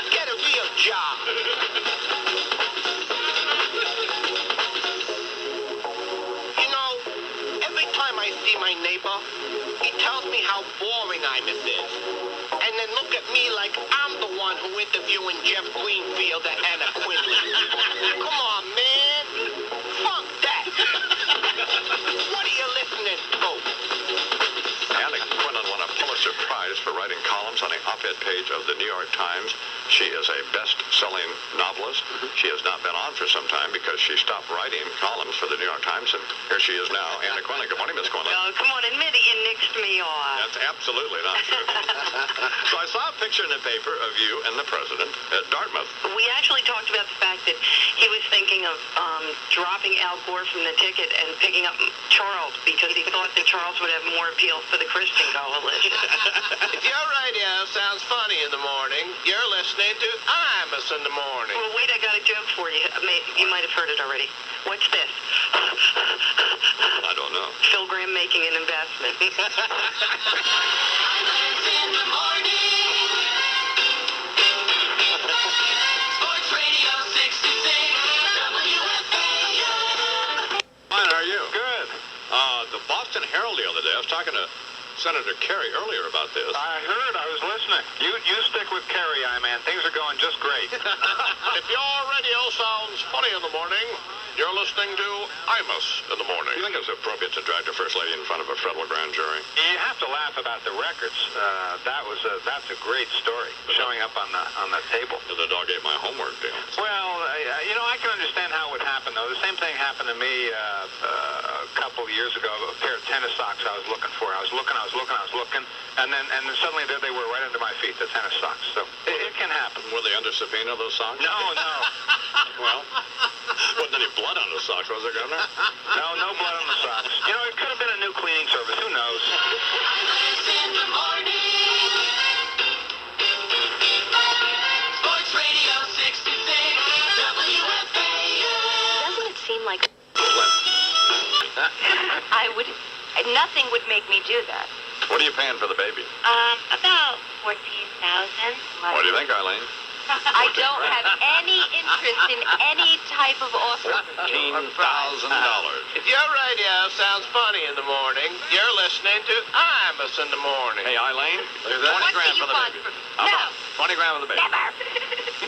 Speaker 9: Get a real job! You know, every time I see my neighbor, he tells me how boring Imus is. And then look at me like I'm the one who interviewing Jeff Greenfield and Anna Quinlan. Come on, man. Fuck that. What are you listening to?
Speaker 6: Anna Quinlan won a Pulitzer Prize for writing columns on the op-ed page of the New York Times. She is a best-selling novelist. She has not been on for some time because she stopped writing columns for the New York Times, and here she is now. Anna Quinlan. Good morning, Miss Quinlan.
Speaker 8: Oh, come on, admit it, you nixed me off.
Speaker 6: That's absolutely not true. So I saw a picture in the paper of you and the president at Dartmouth.
Speaker 8: We actually talked about the fact that he was thinking of dropping Al Gore from the ticket and picking up Charles because he thought that Charles would have more appeal for the Christian coalition.
Speaker 9: If your radio sounds funny in the morning, you're listening to Imus in the morning.
Speaker 8: Well, wait, I got a joke for you. You might have heard it already. What's this?
Speaker 6: I don't know.
Speaker 8: Phil Graham making an investment.
Speaker 5: In the morning. Sports Radio 66 WFAN.
Speaker 6: Fine, how are you?
Speaker 3: Good.
Speaker 6: The Boston Herald the other day, I was talking to Senator Kerry earlier about this.
Speaker 2: I heard. I was listening. You stick with Kerry, man. Things are going just great.
Speaker 6: If your radio sounds funny in the morning, you're listening to Imus in the morning. You think it's appropriate to drag the First Lady in front of a federal grand jury?
Speaker 2: You have to laugh about the records. That's a great story showing up on the table.
Speaker 6: The dog ate my homework, deal.
Speaker 2: Well, I can understand how it would happen, though. The same thing happened to me a couple of years ago. A pair of tennis socks I was looking for. I was looking, and then suddenly there they were right under my feet, the tennis socks. So it can happen.
Speaker 6: Were they under subpoena, those socks?
Speaker 2: No.
Speaker 6: Well, wasn't any blood on the socks, was there, Governor?
Speaker 2: No blood on the socks. It could have been a new cleaning service. Who knows?
Speaker 10: In the morning. Sports Radio 66, WFAN.
Speaker 8: Doesn't it seem like nothing would make me do that.
Speaker 6: What are you paying for the baby?
Speaker 8: About $14,000.
Speaker 6: What do you think, Eileen?
Speaker 8: I don't have any interest in any type of offer.
Speaker 6: $14,000.
Speaker 9: If your radio sounds funny in the morning, you're listening to Imus in the morning.
Speaker 6: Hey, Eileen, there's
Speaker 8: What
Speaker 6: 20 grand
Speaker 8: do you
Speaker 6: for the
Speaker 8: want?
Speaker 6: baby.
Speaker 8: No.
Speaker 6: How about 20 grand for the baby?
Speaker 8: Never.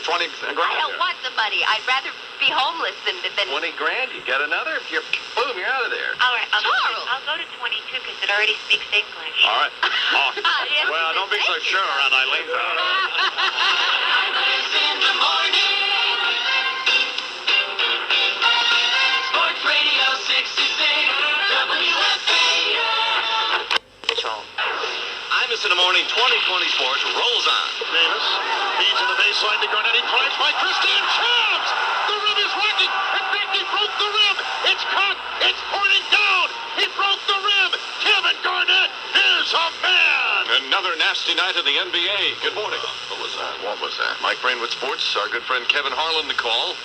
Speaker 6: 20 grand.
Speaker 8: I don't want the money. I'd rather be homeless than
Speaker 4: 20 grand, you get another? If you're, boom, you're out of there.
Speaker 8: All right,
Speaker 11: I'll go to 22 because it already speaks English.
Speaker 6: All right. Oh.
Speaker 8: Yes,
Speaker 6: Well, don't be so sure around Eileen's
Speaker 10: Imus in the morning. Sports Radio 66, WFAN.
Speaker 12: Imus in the morning, 2020 Sports rolls on.
Speaker 6: Davis feeds to the baseline to Garnetti. Drives by Christian. Chance! The rim is rocking. And Becky broke the rim. It's caught. It's pointing down. He broke the rim. Kevin Garnett is a man.
Speaker 12: Another nasty night in the NBA. Good morning.
Speaker 4: What was that? Mike Brain with sports. Our good friend Kevin Harlan the call.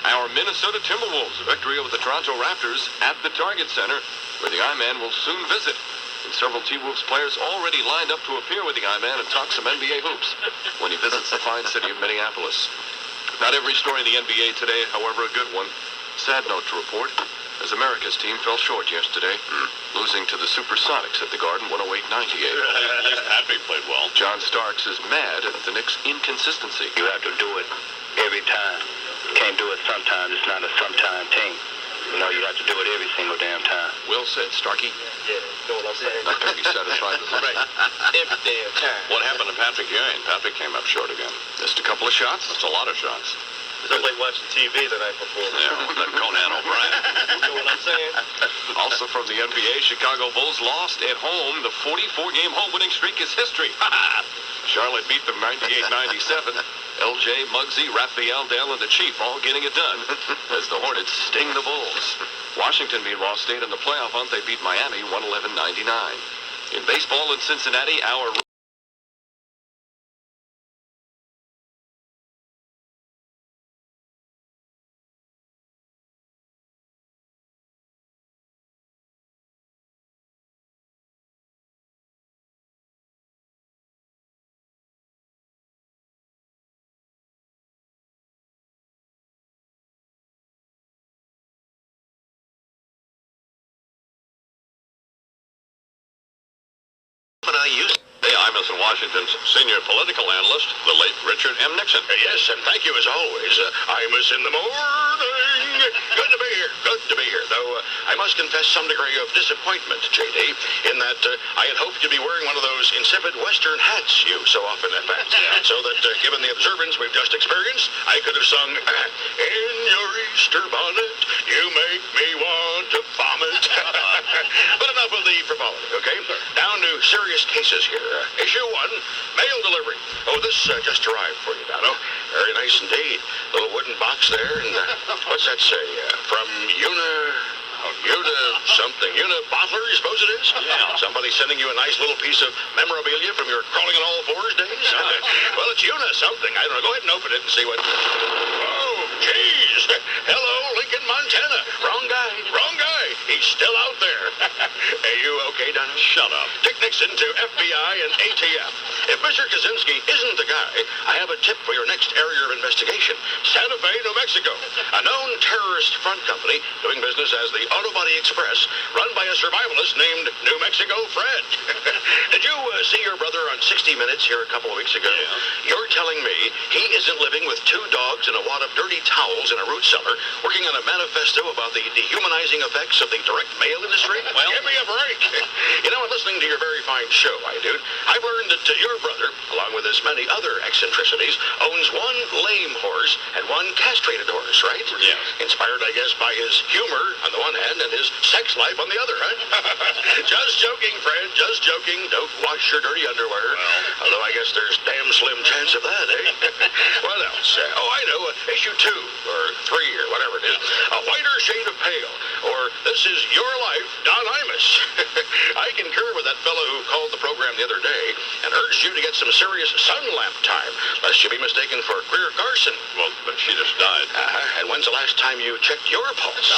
Speaker 4: Our Minnesota Timberwolves victory over the Toronto Raptors at the Target Center, where the I-Man will soon visit. And several T-Wolves players already lined up to appear with the I-Man and talk some NBA hoops when he visits the fine city of Minneapolis. Not every story in the NBA today, however, a good one. Sad note to report, as America's team fell short yesterday, losing to the Supersonics at the Garden 108-98.
Speaker 6: At least Patrick played well.
Speaker 4: John Starks is mad at the Knicks' inconsistency.
Speaker 2: You have to do it every time. You can't do it sometimes. It's not a sometime team. You have to do it every single damn time.
Speaker 4: Well said, Starkey.
Speaker 2: Yeah, you know what I'm saying?
Speaker 4: Not going to be satisfied with
Speaker 2: Right. Every damn time.
Speaker 6: What happened to Patrick Ewing? Patrick came up short again.
Speaker 4: Missed a couple of shots.
Speaker 6: That's a lot of shots.
Speaker 2: Somebody watching TV the night before.
Speaker 6: Yeah, that Conan O'Brien.
Speaker 2: You know what I'm saying?
Speaker 4: Also from the NBA, Chicago Bulls lost at home. The 44-game home winning streak is history. Charlotte beat them 98-97. LJ, Muggsy, Raphael, Dale, and the Chief all getting it done as the Hornets sting the Bulls. Washington, meanwhile, stayed in the playoff hunt. They beat Miami 111-99. In baseball in Cincinnati, our
Speaker 6: Hey, I'm Mr. Washington's senior political analyst, the late Richard M. Nixon.
Speaker 13: Yes, and thank you as always. Imus in the morning. Good to be here. Good to be here. Though I must confess some degree of disappointment, JD, in that I had hoped you'd be wearing one of those insipid Western hats you so often affect. So that, given the observance we've just experienced, I could have sung, "In your Easter bonnet, you make me want to vomit." But enough of the frivolity, okay? Down to serious cases here. Issue 1, mail delivery. Oh, this just arrived for you, Dano. Very nice indeed. Little wooden box there, and what's that say? From Una Bottler, you suppose it is?
Speaker 6: Yeah.
Speaker 13: Somebody sending you a nice little piece of memorabilia from your crawling on all fours days? Well, it's Una something. I don't know. Go ahead and open it and see what... Oh, geez. Hello, Lincoln, Montana. Wrong guy. Wrong guy. He's still out there. Are you okay, Dano?
Speaker 6: Shut up.
Speaker 13: Picnic Nixon to FBI and ATF. If Mr. Kaczynski isn't the guy, I have a tip for your next area of investigation. Santa Fe, New Mexico. A known terrorist front company doing business as the Auto Body Express, run by a survivalist named New Mexico Fred. Did you see your brother on 60 Minutes here a couple of weeks ago? Yeah. You're telling me he isn't living with 2 dogs and a wad of dirty towels in a root cellar, working on a manifesto about the dehumanizing effects of the direct mail industry? Well, give me a break. You know, in listening to your very fine show, dude, I've learned that your brother, along with as many other eccentricities, owns 1 lame horse and 1 castrated horse, right?
Speaker 6: Yes.
Speaker 13: Inspired, I guess, by his humor on the one hand and his sex life on the other, huh? Just joking, Fred, just joking. Don't wash your dirty underwear. Well, although I guess there's damn slim chance of that, eh? What else? Oh, I know. Issue 2 or 3 or whatever it is. A whiter shade of pale. Or This Is Your Life, Don Imus. I concur with that fellow who called the program the other day and urged you to get some serious sun lamp time, lest you be mistaken for Greer Garson.
Speaker 6: Well, but she just died.
Speaker 13: And when's the last time you checked your pulse?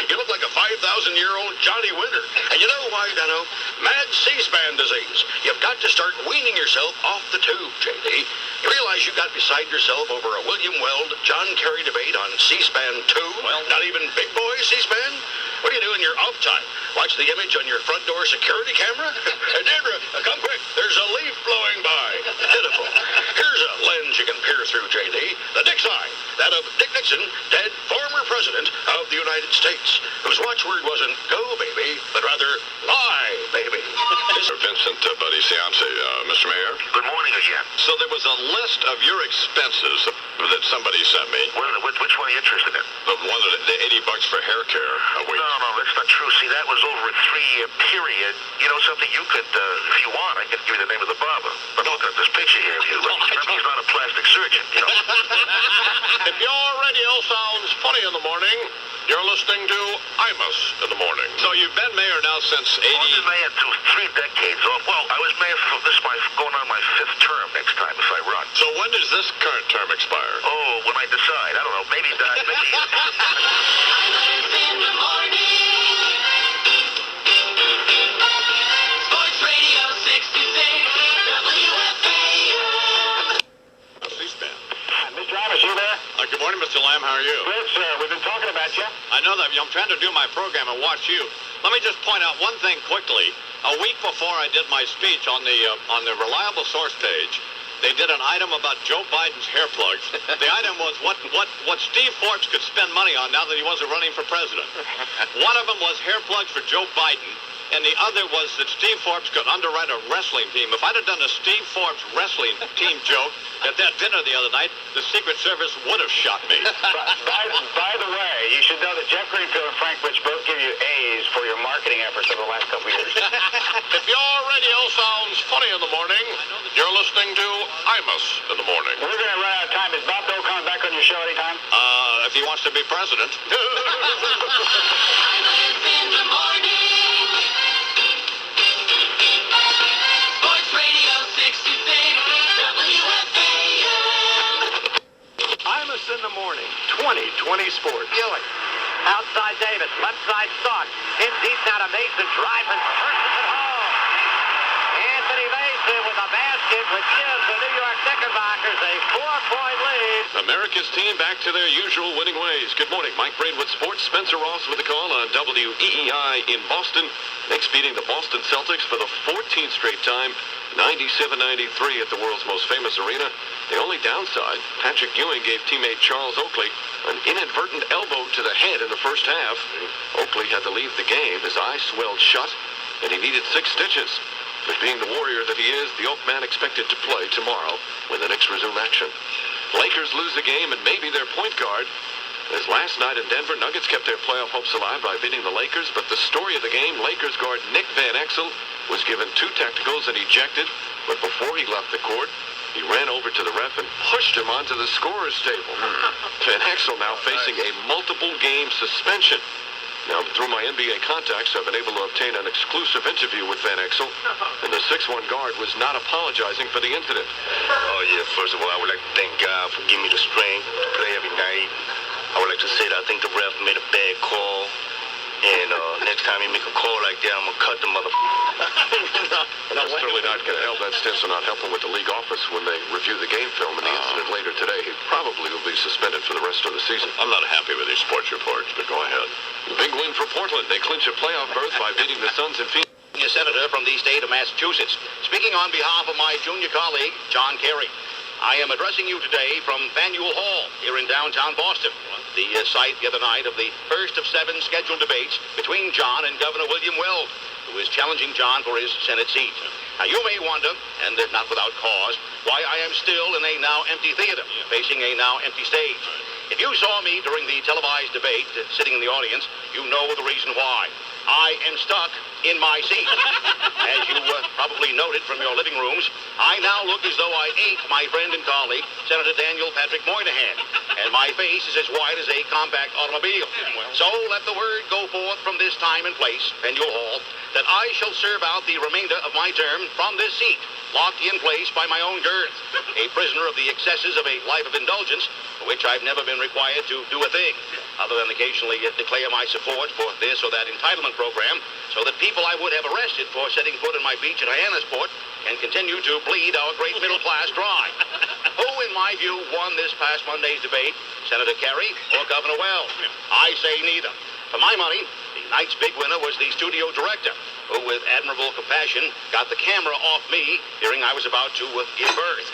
Speaker 13: You look like a 5,000-year-old Johnny Winter. And you know why, Dano? Mad C-SPAN disease. You've got to start weaning yourself off the tube, JD. You realize you got beside yourself over a William Weld, John Kerry debate on C-SPAN 2? Well, not even big boy C-SPAN? What do you do in your off time? Watch the image on your front door security camera? Deirdre, come quick. There's a leaf blowing by. Pitiful. Here's a lens you can peer through, JD. The Dick sign. That of Dick Nixon, dead former president of the United States, whose watchword wasn't go, baby, but rather lie, baby.
Speaker 6: Vincent, buddy Seance, Mr. Mayor.
Speaker 2: Good morning again.
Speaker 6: So there was a list of your expenses that somebody sent me.
Speaker 2: Which one are you interested in?
Speaker 6: The one that the $80 for hair care a week.
Speaker 2: No, that's not true. See, that was over a 3-year period. You know something, you could, if you want, I can give you the name of the barber. But look at this picture here. Remember, he's not a plastic surgeon, you know.
Speaker 13: If your radio sounds funny in the morning, you're listening to Imus in the morning.
Speaker 6: So you've been mayor now since 80...
Speaker 2: I've been mayor 3 decades. Well, I was mayor for going on my 5th term next time if I run.
Speaker 6: So when does this current term expire?
Speaker 2: Oh, when I decide. I don't know. Maybe that. Maybe.
Speaker 10: Imus in the morning. Sports Radio 66, WFAM.
Speaker 6: C-SPAN.
Speaker 2: Mr. Imus, you there?
Speaker 6: Good morning, Mr. Lamb. How are you?
Speaker 2: Good, sir. We've been talking about you.
Speaker 3: I know that. I'm trying to do my program and watch you. Let me just point out one thing quickly. A week before I did my speech on the reliable source page, they did an item about Joe Biden's hair plugs. The item was what Steve Forbes could spend money on now that he wasn't running for president. One of them was hair plugs for Joe Biden, and the other was that Steve Forbes could underwrite a wrestling team. If I'd have done a Steve Forbes wrestling team joke at that dinner the other night, the Secret Service would have shot me.
Speaker 2: By the way, you should know that Jeff Greenfield and Frank Rich both give you A's for your marketing efforts over the last couple of years.
Speaker 13: If your radio sounds funny in the morning, you're listening to Imus in the morning.
Speaker 2: We're going to run out of time. Is Bob Dole coming back on your show anytime?
Speaker 3: If he wants to be president.
Speaker 10: Imus in the morning. Sports Radio 66, WFAM.
Speaker 3: Imus in the morning. 2020 Sports.
Speaker 7: Ewing. Outside Davis, left side Stark. In deep now to Mason, driving, turns it home. Anthony Mason with a basket, which gives the New York Knickerbockers a 4-point lead.
Speaker 4: America's team back to their usual winning ways. Good morning. Mike Braidwood Sports. Spencer Ross with the call on WEEI in Boston. Knicks beating the Boston Celtics for the 14th straight time, 97-93 at the world's most famous arena. The only downside, Patrick Ewing gave teammate Charles Oakley an inadvertent elbow to the head in the first half. Oakley had to leave the game. His eye swelled shut, and he needed 6 stitches. But being the warrior that he is, the Oak man expected to play tomorrow when the Knicks resume action. Lakers lose a game and maybe their point guard. As last night in Denver, Nuggets kept their playoff hopes alive by beating the Lakers, but the story of the game, Lakers guard Nick Van Exel was given 2 technicals and ejected, but before he left the court, he ran over to the ref and pushed him onto the scorer's table. Van Exel now facing a multiple game suspension. Now, through my NBA contacts, I've been able to obtain an exclusive interview with Van Exel, and the 6'1 guard was not apologizing for the incident.
Speaker 14: Oh, yeah, first of all, I would like to thank God for giving me the strength to play every night. I would like to say that I think the ref made a bad call, and next time time you make a call like that, I'm gonna cut the mother.
Speaker 4: That's certainly not going to help. That Stinson not helping with the league office when they review the game film and the incident later today. He probably will be suspended for the rest of the season.
Speaker 6: I'm not happy with these sports reports, but go ahead.
Speaker 4: Big win for Portland. They clinch a playoff berth by beating the Suns in Phoenix.
Speaker 13: Senator from the state of Massachusetts, speaking on behalf of my junior colleague, John Kerry. I am addressing you today from Faneuil Hall here in downtown Boston, the site the other night of the first of 7 scheduled debates between John and Governor William Weld, who is challenging John for his Senate seat. Now, you may wonder, and not without cause, why I am still in a now empty theater, facing a now empty stage. If you saw me during the televised debate, sitting in the audience, you know the reason why. I am stuck in my seat. As you probably noted from your living rooms, I now look as though I ate my friend and colleague, Senator Daniel Patrick Moynihan, and my face is as wide as a compact automobile. So let the word go forth from this time and place, Faneuil Hall, that I shall serve out the remainder of my term from this seat, locked in place by my own girth, a prisoner of the excesses of a life of indulgence, for which I've never been required to do a thing, other than occasionally declare my support for this or that entitlement program, so that people I would have arrested for setting foot in my beach at Hyannisport can continue to bleed our great middle class dry. Who, in my view, won this past Monday's debate, Senator Kerry or Governor Weld? I say neither. For my money, the night's big winner was the studio director, who with admirable compassion got the camera off me, hearing I was about to give birth.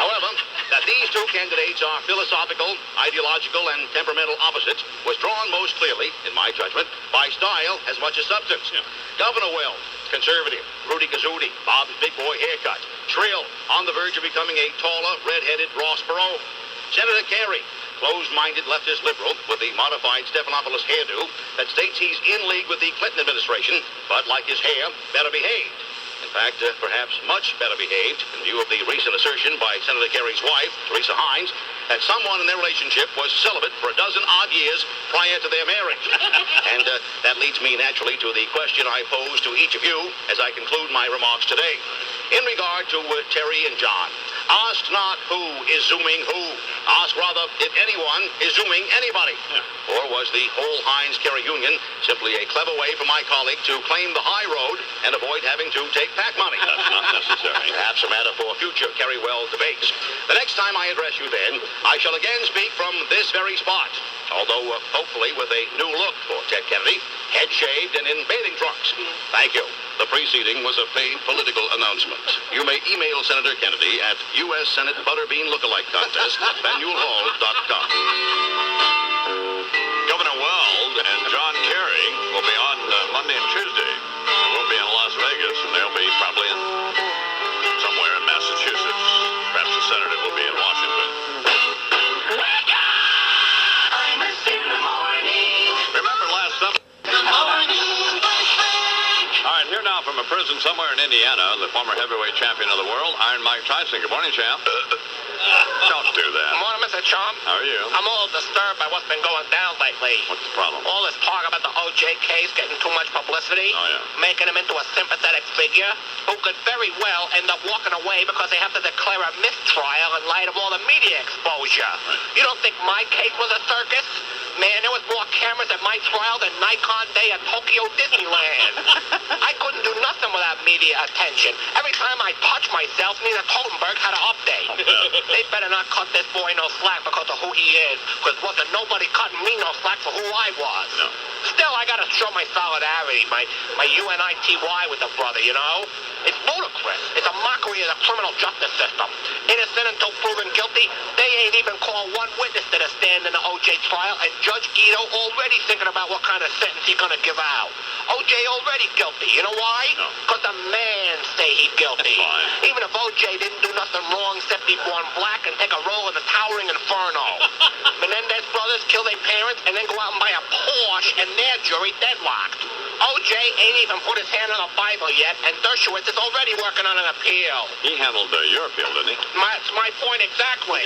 Speaker 13: However, that these two candidates are philosophical, ideological, and temperamental opposites was drawn most clearly, in my judgment, by style as much as substance. Governor Weld, conservative, Rudy Gazzuti, Bob's big boy haircut, shrill, on the verge of becoming a taller, red-headed Ross Perot. Senator Kerry, closed-minded leftist liberal with the modified Stephanopoulos hairdo that states he's in league with the Clinton administration, but like his hair, better behaved. In fact, perhaps much better behaved in view of the recent assertion by Senator Kerry's wife, Teresa Hines, that someone in their relationship was celibate for 12 odd years prior to their marriage. And that leads me naturally to the question I pose to each of you as I conclude my remarks today. In regard to Terry and John, ask not who is zooming who. Ask rather if anyone is zooming anybody. Or was the whole Hines-Kerry union simply a clever way for my colleague to claim the high road and avoid having to take PAC money?
Speaker 6: That's not necessary.
Speaker 13: Perhaps a matter for future Kerry-Weld debates. The next time I address you then, I shall again speak from this very spot. Although, hopefully, with a new look for Ted Kennedy, head shaved and in bathing trunks. Thank you. The preceding was a paid political announcement. You may email Senator Kennedy at U.S. Senate Butterbean Lookalike Contest at FaneuilHall.com.
Speaker 6: Governor Weld and John Kerry will be on Monday and Tuesday. We'll be in Las Vegas, and they'll be probably in somewhere in Massachusetts. Perhaps the senator will be in Washington.
Speaker 10: Imus in the morning.
Speaker 6: Remember last summer?
Speaker 10: The morning Voice Bank.
Speaker 6: All right, here now from a prison somewhere in Indiana, the former heavyweight champion of the world, Iron Mike Tyson. Good morning, champ. Don't do that.
Speaker 9: Good morning, Mr. Chump.
Speaker 6: How are you?
Speaker 9: I'm a little disturbed by what's been going down lately.
Speaker 6: What's the problem?
Speaker 9: All this talk about the O.J. case getting too much publicity,
Speaker 6: Oh, yeah.
Speaker 9: making him into a sympathetic figure who could very well end up walking away because they have to declare a mistrial in light of all the media exposure.
Speaker 6: Right.
Speaker 9: You don't think my case was a circus? Man, there was more cameras at my trial than Nikon Day at Tokyo Disneyland. I couldn't do nothing without media attention. Every time I touched myself, Nina Totenberg had an update. They better not cut this boy no slack because of who he is, because wasn't nobody cutting me no slack for who I was.
Speaker 6: No.
Speaker 9: Still, I gotta show my solidarity, my UNITY with the brother, you know? It's ludicrous. It's a mockery of the criminal justice system. Innocent until proven guilty. They ain't even called one witness to the stand in the O.J. trial, and Judge Guido already thinking about what kind of sentence he's gonna give out. O.J. already guilty. You know why?
Speaker 6: No.
Speaker 9: Because the man say he's guilty.
Speaker 6: Fine.
Speaker 9: Even if O.J. didn't do nothing wrong except be born black and take a role in the towering inferno. Menendez brothers kill their parents and then go out and buy a Porsche and their jury deadlocked. O.J. ain't even put his hand on the Bible yet, and Dershowitz is already working on an appeal.
Speaker 6: He handled your appeal, didn't he?
Speaker 9: That's my point exactly.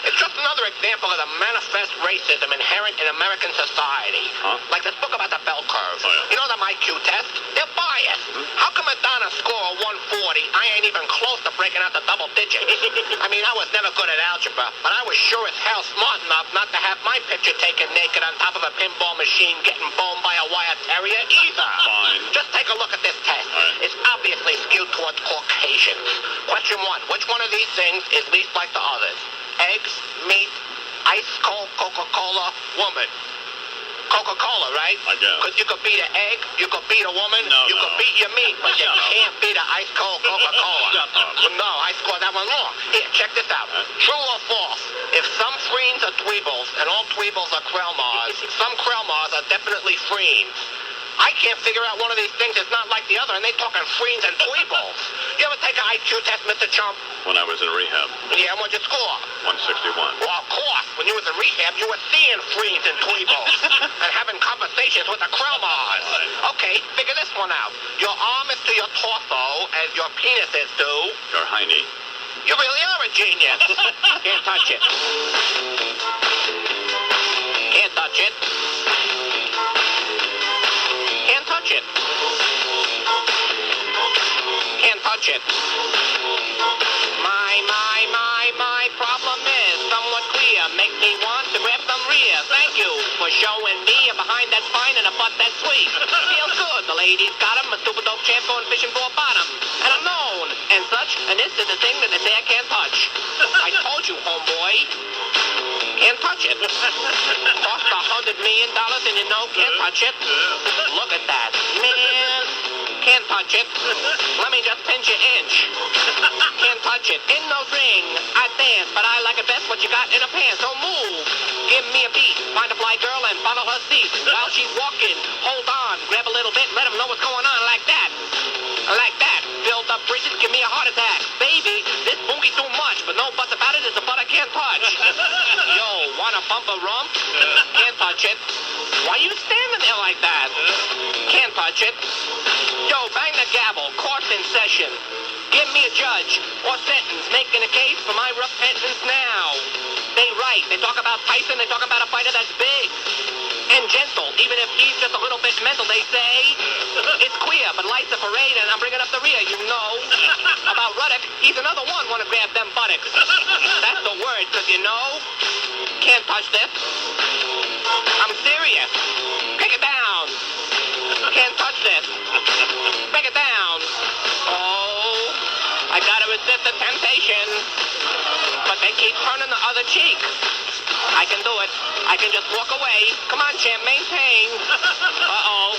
Speaker 9: It's just another example of the manifest racism inherent in American society.
Speaker 6: Huh?
Speaker 9: Like this book about the bell curve.
Speaker 6: Oh, yeah.
Speaker 9: You know the IQ test? They're biased. How come Madonna score a 140 40, I ain't even close to breaking out the double digits. I mean, I was never good at algebra, but I was sure as hell smart enough not to have my picture taken naked on top of a pinball machine getting boned by a wire terrier either.
Speaker 6: Fine.
Speaker 9: Just take a look at this test.
Speaker 6: Right.
Speaker 9: It's obviously skewed towards Caucasians. Question 1. Which one of these things is least like the others? Eggs, meat, ice cold Coca-Cola, woman. Coca-Cola, right?
Speaker 6: I guess.
Speaker 9: Because you could beat an egg, you could beat a woman, you could beat your meat, but you
Speaker 6: Shut up.
Speaker 9: can't beat an ice cold Coca-Cola.
Speaker 6: Shut up.
Speaker 9: Well, no, I scored that one wrong. Here, check this out. True or false? If some Freens are Dweebles and all Dweebles are Krelmars, some Krelmars are definitely Freens. I can't figure out one of these things is not like the other, and they talking Freens and Dweebles. You ever take an IQ test, Mr. Chump?
Speaker 6: When I was in rehab,
Speaker 9: Yeah, and what'd you score?
Speaker 6: 161.
Speaker 9: Well, of course. When you was in rehab, you were seeing Freens and Dweebles and having conversations with the Krelmars. Okay, figure this one out. Your arm is to your torso as your penis is to...
Speaker 6: Your hiney.
Speaker 9: You really are a genius. Can't touch it. Can't touch it. Can't touch it. Can't touch it. My problem is somewhat clear. Makes me want to grab some rear. Thank you for showing me a behind that's fine and a butt that's sweet. Feels good. The ladies got 'em. A stupid dope champ going fishing for a bottom. And I'm known and such. And this is the thing that they say I can't touch. I told you, homeboy. Can't touch it. Cost $100 million and you know can't touch it. Look at that. Man, can't touch it. Let me just pinch an inch. Can't touch it. In no ring, I dance, but I like it best what you got in a pants. So move. Give me a beat. Find a fly girl and follow her seat. While she's walking, hold on. Grab a little bit, let them know what's going on like that. Like that. Build up bridges, give me a heart attack. Baby, this boogie too much, but no buts about it is a butt I can't touch. Yo, wanna bump a rump? Can't touch it. Why you standing there like that? Can't touch it. Yo, bang the gavel, course in session. Give me a judge or sentence, making a case for my repentance now. They right, they talk about Tyson, they talk about a fighter that's big and gentle, even if he's just a little bit mental, they say. It's queer, but life's a parade, and I'm bringing up the rear, you know. About Ruddock, he's another one, wanna grab them buttocks. That's the word, 'cause you know, can't touch this. I'm serious. Pick it down. Can't touch this. Pick it down. Oh, I gotta resist the temptation. But they keep turning the other cheek. I can do it. I can just walk away. Come on, champ, maintain. Uh-oh.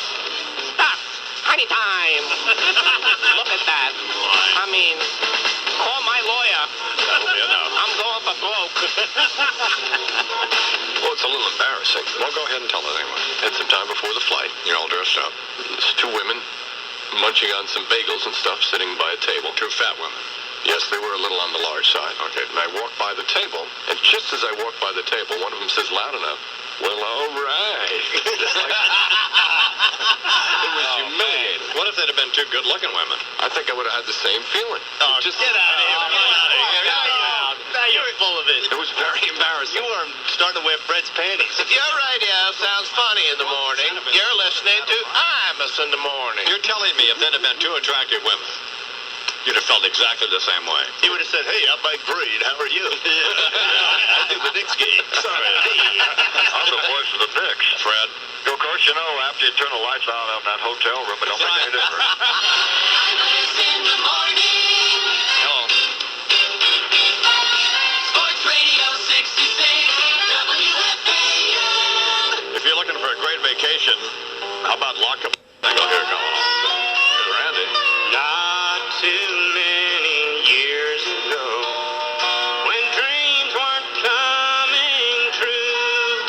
Speaker 9: Stop. Tiny time. Look at that. I mean, call my lawyer.
Speaker 6: That'll be enough.
Speaker 9: I'm going for broke.
Speaker 6: Well, it's a little embarrassing. Well, go ahead and tell it anyway. Had some time before the flight. You're all dressed up. There's two women munching on some bagels and stuff sitting by a table. Two fat women. Yes, they were a little on the large side. Okay, and I walked by the table, and just as I walked by the table, one of them says loud enough, "Well, all right." Just like it was humiliating.
Speaker 3: What if they'd have been two good-looking women?
Speaker 6: I think I would have had the same feeling.
Speaker 3: Oh, just get out of here. Get out of here. Now you're full of it.
Speaker 6: It was very embarrassing.
Speaker 3: You were starting to wear Fred's panties.
Speaker 9: If your radio sounds funny in the morning, you're listening to Imus in the morning.
Speaker 3: You're telling me if there'd have been two attractive women, you'd have felt exactly the same way.
Speaker 6: He would have said, "Hey, I'm Mike Breed. How are you?"
Speaker 3: I think the Knicks game.
Speaker 6: Sorry.
Speaker 3: I'm the voice of the Knicks, Fred. Of course, you know, after you turn the lights out of that hotel room, it don't make any difference.
Speaker 10: Imus in the morning.
Speaker 3: Hello.
Speaker 10: Sports Radio 66 WFAN.
Speaker 3: If you're looking for a great vacation, how about lock up? Go here, go on. Hey, Randy.
Speaker 12: Not too many years ago, when dreams weren't coming true,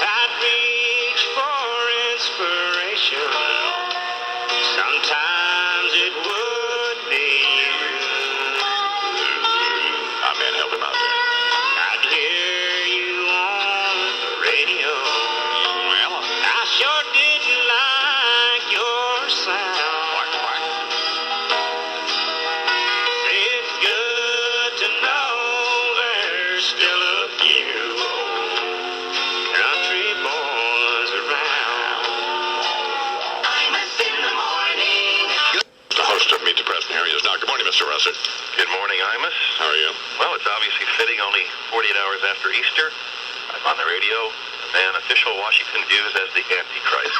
Speaker 12: I'd reach for inspiration. Sometimes it would be you.
Speaker 6: I man, help him out there.
Speaker 12: I'd hear you on the radio.
Speaker 3: Well,
Speaker 12: I sure didn't like your sound. It's good to know there's still a few country boys around.
Speaker 10: Imus in the morning.
Speaker 6: The host of
Speaker 2: Imus.
Speaker 4: How are you?
Speaker 2: Well, it's obviously fitting only 48 hours after Easter. I'm on the radio. The man official Washington views as the Antichrist.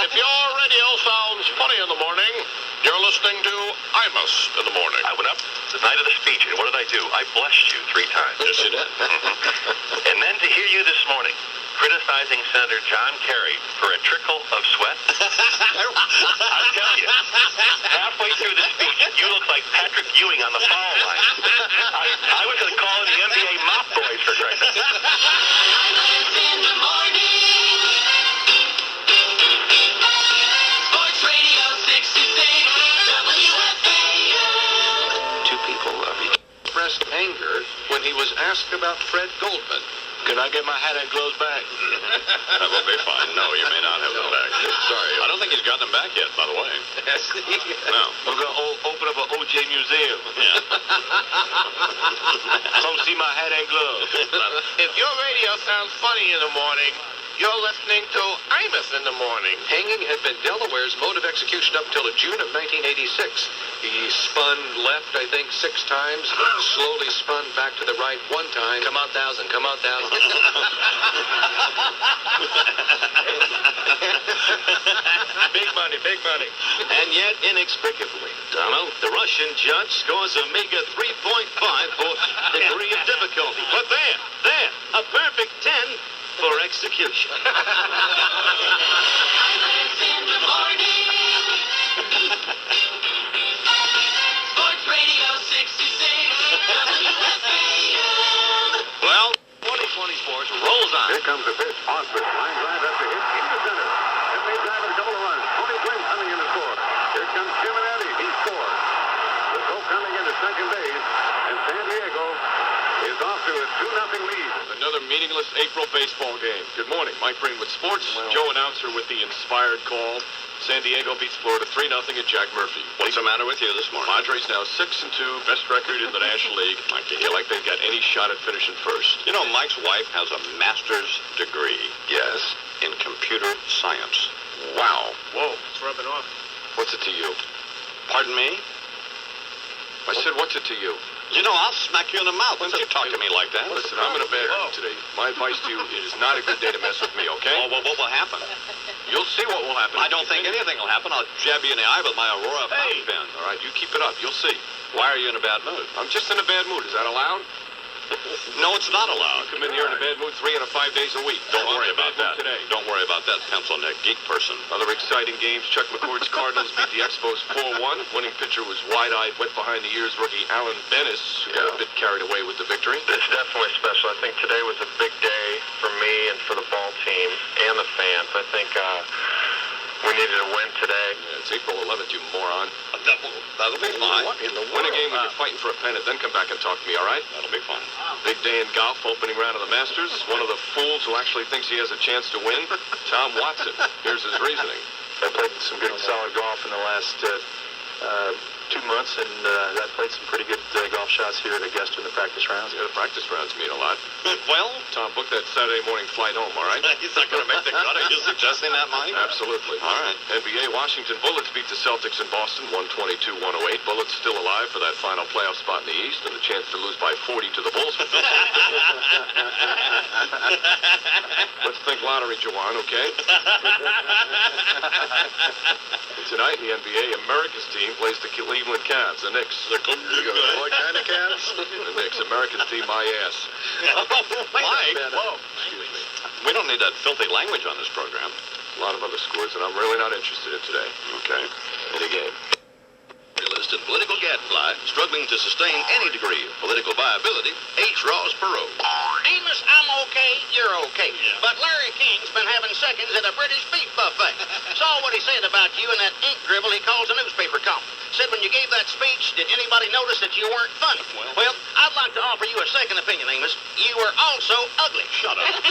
Speaker 13: If your radio sounds funny in the morning, you're listening to Imus in the morning.
Speaker 2: I went up the night of the speech, and what did I do? I blessed you 3 times.
Speaker 4: Yes, you did.
Speaker 2: And then to hear you this morning criticizing Senator John Kerry for a trickle of sweat, I'll tell you, halfway through the speech, you look like Patrick Ewing on the foul line. I was going to call in the NBA mop boys for Christ's sake.
Speaker 10: Imus in the morning. Sports Radio 66 WFAN.
Speaker 13: Two people expressed anger when he was asked about Fred Goldman.
Speaker 14: Can I get my hat and gloves back?
Speaker 4: That will be fine. No, you may not have them back. Sorry. I don't think he's gotten them back yet, by the way. No.
Speaker 14: We're going to open up an OJ museum.
Speaker 4: Yeah.
Speaker 14: Come see my hat and gloves.
Speaker 9: If your radio sounds funny in the morning, you're listening to Imus in the morning.
Speaker 13: Hanging had been Delaware's mode of execution up till June of 1986. He spun left, I think, 6 times, slowly spun back to the right 1 time.
Speaker 14: Come on, 1,000. Come on, 1,000.
Speaker 2: Big money, big money.
Speaker 12: And yet, inexplicably, Donald, the Russian judge scores a meager 3.5 for degree of difficulty. But there, a perfect 10 for execution.
Speaker 10: Imus in the morning. Sports Radio 66 WFAN.
Speaker 12: Well, 2020 sports rolls on.
Speaker 1: Here comes the pitch. Osborne. Line drive after hit into center. It may drive a couple of runs. Tony Gwynn coming in to score. Here comes Giovanetti. He scores. The throw coming into second base. And San Diego is off to a 2-0 lead.
Speaker 15: Another meaningless April baseball game. Good morning. Mike Breen with sports. Joe announcer with the inspired call. San Diego beats Florida 3-0 at Jack Murphy.
Speaker 4: What's the matter with you this morning?
Speaker 15: Padres now 6-2, best record in the National League. I feel like they've got any shot at finishing first.
Speaker 4: You know, Mike's wife has a master's degree.
Speaker 15: Yes.
Speaker 4: In computer science.
Speaker 15: Wow.
Speaker 3: Whoa, it's rubbing off.
Speaker 15: What's it to you?
Speaker 4: Pardon me?
Speaker 15: I said, what's it to you?
Speaker 4: You know, I'll smack you in the mouth. Don't you talk to me like that?
Speaker 15: Listen, I'm in a bad mood today. My advice to you, it is not a good day to mess with me, okay?
Speaker 4: Oh, well, what will happen?
Speaker 15: You'll see what will happen.
Speaker 4: I don't think anything will happen. I'll jab you in the eye with my Aurora fountain pen.
Speaker 15: All right, you keep it up. You'll see.
Speaker 4: Why are you in a bad mood?
Speaker 15: I'm just in a bad mood. Is that allowed?
Speaker 4: No, it's not allowed.
Speaker 15: Come in here in a bad mood 3 out of 5 days a week.
Speaker 4: Don't
Speaker 15: I'm
Speaker 4: worry
Speaker 15: in a
Speaker 4: about
Speaker 15: bad mood
Speaker 4: that.
Speaker 15: today.
Speaker 4: Don't worry about that pencil neck geek person.
Speaker 15: Other exciting games. Chuck McCord's Cardinals beat the Expos 4-1. Winning pitcher was wide-eyed, wet behind the ears rookie Alan Bennis, who got a bit carried away with the victory.
Speaker 2: It's definitely special. I think today was a big day for me and for the ball team and the fans. I think we needed a win today.
Speaker 15: Yeah, it's April 11th, you moron.
Speaker 4: That'll be fine.
Speaker 15: What in the world? Win a game when you're fighting for a pennant, then come back and talk to me, all right?
Speaker 4: That'll be fine.
Speaker 15: Big day in golf, opening round of the Masters. One of the fools who actually thinks he has a chance to win, Tom Watson. Here's his reasoning.
Speaker 2: I played some good solid golf in the last 2 months, and I played some pretty good golf shots here at Augusta in the practice rounds.
Speaker 15: Yeah, the practice rounds mean a lot.
Speaker 4: Well,
Speaker 15: Tom, book that Saturday morning flight home, all right?
Speaker 4: he's not going to make the cut. Are you suggesting that, Mike?
Speaker 15: Absolutely.
Speaker 4: All right.
Speaker 15: NBA Washington Bullets beat the Celtics in Boston, 122-108. Bullets still alive for that final playoff spot in the East and the chance to lose by 40 to the Bulls. Let's think lottery, Jawan, okay? Tonight in the NBA, America's team plays the Cleveland Cavs, the Knicks.
Speaker 4: What kind of Cavs?
Speaker 15: The Knicks, America's team, my ass.
Speaker 4: Mike,
Speaker 15: Whoa. Excuse me.
Speaker 4: we don't need that filthy language on this program.
Speaker 15: A lot of other scores that I'm really not interested in today.
Speaker 4: Okay.
Speaker 15: Any game.
Speaker 14: Realist and political gadfly struggling to sustain any degree of political viability. H. Ross Perot.
Speaker 9: Amos, I'm okay, you're okay. But Larry King's been having seconds at a British beef buffet. Saw what he said about you in that ink dribble he calls a newspaper column. Said when you gave that speech, did anybody notice that you weren't funny? Well, I'd like to offer you a second opinion, Amos. You were also ugly.
Speaker 14: Shut up.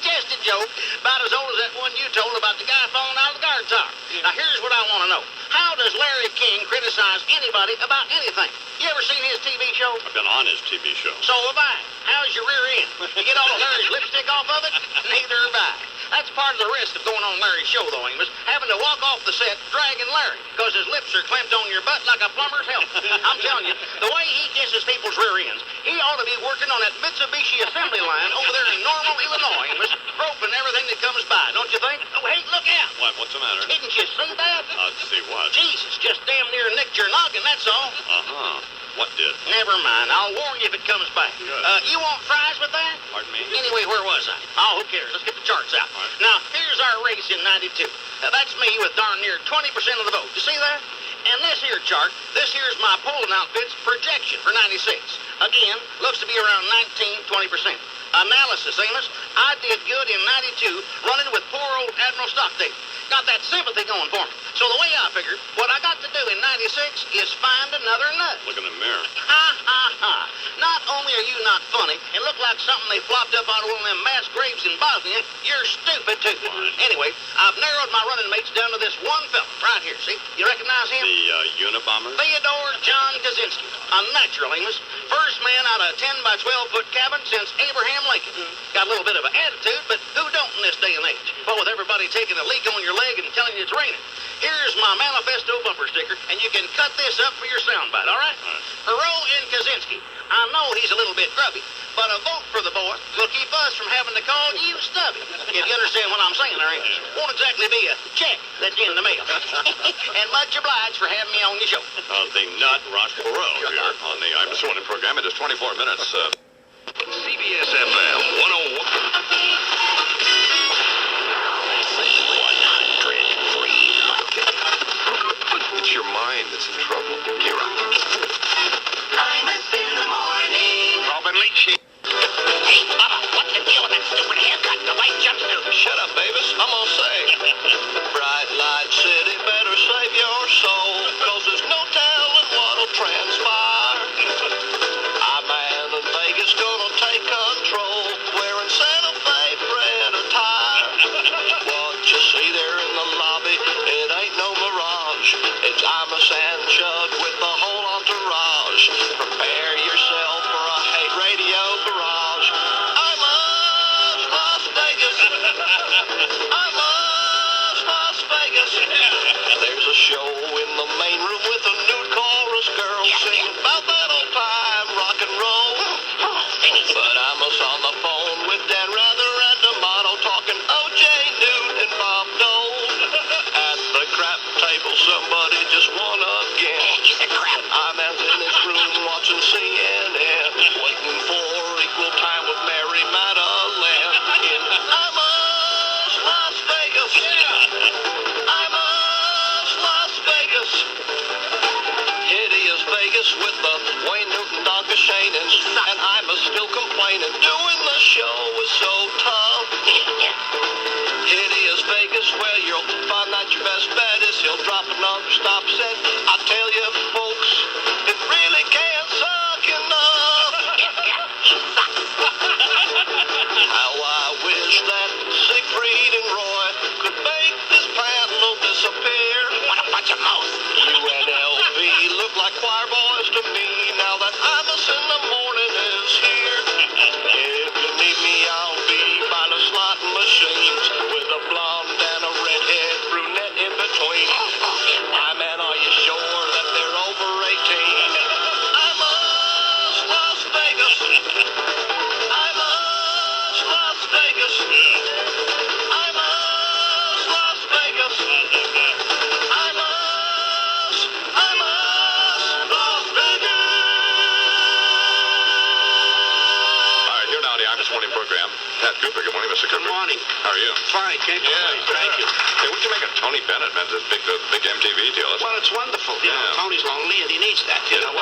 Speaker 9: Just a joke. About as old as that one you told about the guy falling out of the guard tower. Now, here's what I want to know. How does Larry King criticize anybody about anything? You ever seen his TV show?
Speaker 4: I've been on his TV show.
Speaker 9: So have I. How's your rear end? You get all of Larry's lipstick off of it? Neither have I. That's part of the risk of going on Larry's show, though, Amos. Having to walk off
Speaker 5: off the set dragging Larry because his lips are clamped on your butt like a plumber's helmet. I'm telling you, the way he disses people's rear ends, he ought to be working on that Mitsubishi assembly line over there in Normal, Illinois, Amos, roping everything that comes by, don't you think? Oh, hey, look out.
Speaker 15: What's the matter?
Speaker 5: Didn't you see that?
Speaker 15: See what?
Speaker 5: Jesus, just damn near nicked your noggin, that's all.
Speaker 15: Uh-huh. What did?
Speaker 5: Never mind. I'll warn you if it comes back. You want fries with that?
Speaker 15: Pardon me?
Speaker 5: Anyway, where was I? Oh, who cares? Let's get the charts out.
Speaker 15: Right.
Speaker 5: Now, here's our race in 92. That's me with darn near 20% of the vote. You see that? And this here chart, this here's my polling outfit's projection for 96. Again, looks to be around 19-20%. Analysis, Amos. I did good in 92 running with poor old Admiral Stockdale. Got that sympathy going for me. So the way I figured, what I got to do in 96 is find another nut.
Speaker 15: Look in the mirror.
Speaker 5: Ha, ha, ha. Not only are you not funny and look like something they flopped up out of one of them mass graves in Bosnia, you're stupid, too. Anyway, I've narrowed my running mates down to this one fella right here, see? You recognize him?
Speaker 15: The Unabomber?
Speaker 5: Theodore John Kaczynski. A natural, Amos. First man out of a 10 by 12 foot cabin since Abraham Lincoln. Got a little bit of an attitude, but who don't in this day and age? Well, with everybody taking a leak on your leg and telling you it's raining. Here's my manifesto bumper sticker, and you can cut this up for your soundbite, all right? Hurrah in Kaczynski. I know he's a little bit grubby, but a vote for the boy will keep us from having to call you Stubby. If you understand what I'm saying, there won't exactly be a check that's in the mail. And much obliged for having me on your show.
Speaker 15: The Nut Rock Perot here on the Imus Morning program. It is 24 minutes.
Speaker 14: CBS FM 101.
Speaker 15: It's your mind that's in trouble. Here,
Speaker 10: Imus in the morning.
Speaker 13: Robin Leach.
Speaker 9: Hey, Bubba, what's the deal with that stupid haircut? The white jumpsuit.
Speaker 14: Shut up, Bavis. I'm gonna say. Bright Light City better save your soul, 'cause there's no telling what'll transpire. Our man in Vegas gonna take control, wearing Santa Fe red attire. What you see there in the lobby, it ain't no mirage. It's Imus and Chug with the whole entourage. Prepare yourself for a hate radio barrage. Imus Las Vegas. Imus Las Vegas. There's a show in the main room with a nude chorus girl singing about that old time rock and roll. But Imus on the phone with Dan Rather and D'Amato talking O.J. Newt and Bob Dole. At the crap table, somebody just won again.
Speaker 9: He's a crap.
Speaker 14: Iman's in his room watching CNN, waiting for equal time with Mary Madeline in Imus Las Vegas. Imus Las Vegas. Hideous Vegas with the Wayne Newton, Dr. Shane, and Imus still complaining. Doing the show is so tough. Hideous Vegas, where you'll find that your best bet is he'll drop another stop set. I tell you, folks, it really can't suck enough. How I wish that Siegfried and Roy could make this panel disappear.
Speaker 9: What a bunch of mouse.
Speaker 14: UNLV look like choir boys to me now that Imus in the morning is here. If you need me, I'll be by the slot machines with a blonde and a redhead brunette in between. My man, are you sure that they're over 18? Imus Las Vegas. Imus Las Vegas. Imus Las Vegas. Imus Las Vegas.
Speaker 15: All right, here now the Imus Morning program. Pat Cooper. Good morning, Mr. Cooper.
Speaker 13: Good morning.
Speaker 15: How are you?
Speaker 13: Fine, can't complain. Thank you.
Speaker 15: Hey, what do you make of Tony Bennett, man? This big MTV deal.
Speaker 13: Well, it's wonderful. You know, Tony's lonely and he needs that. You know,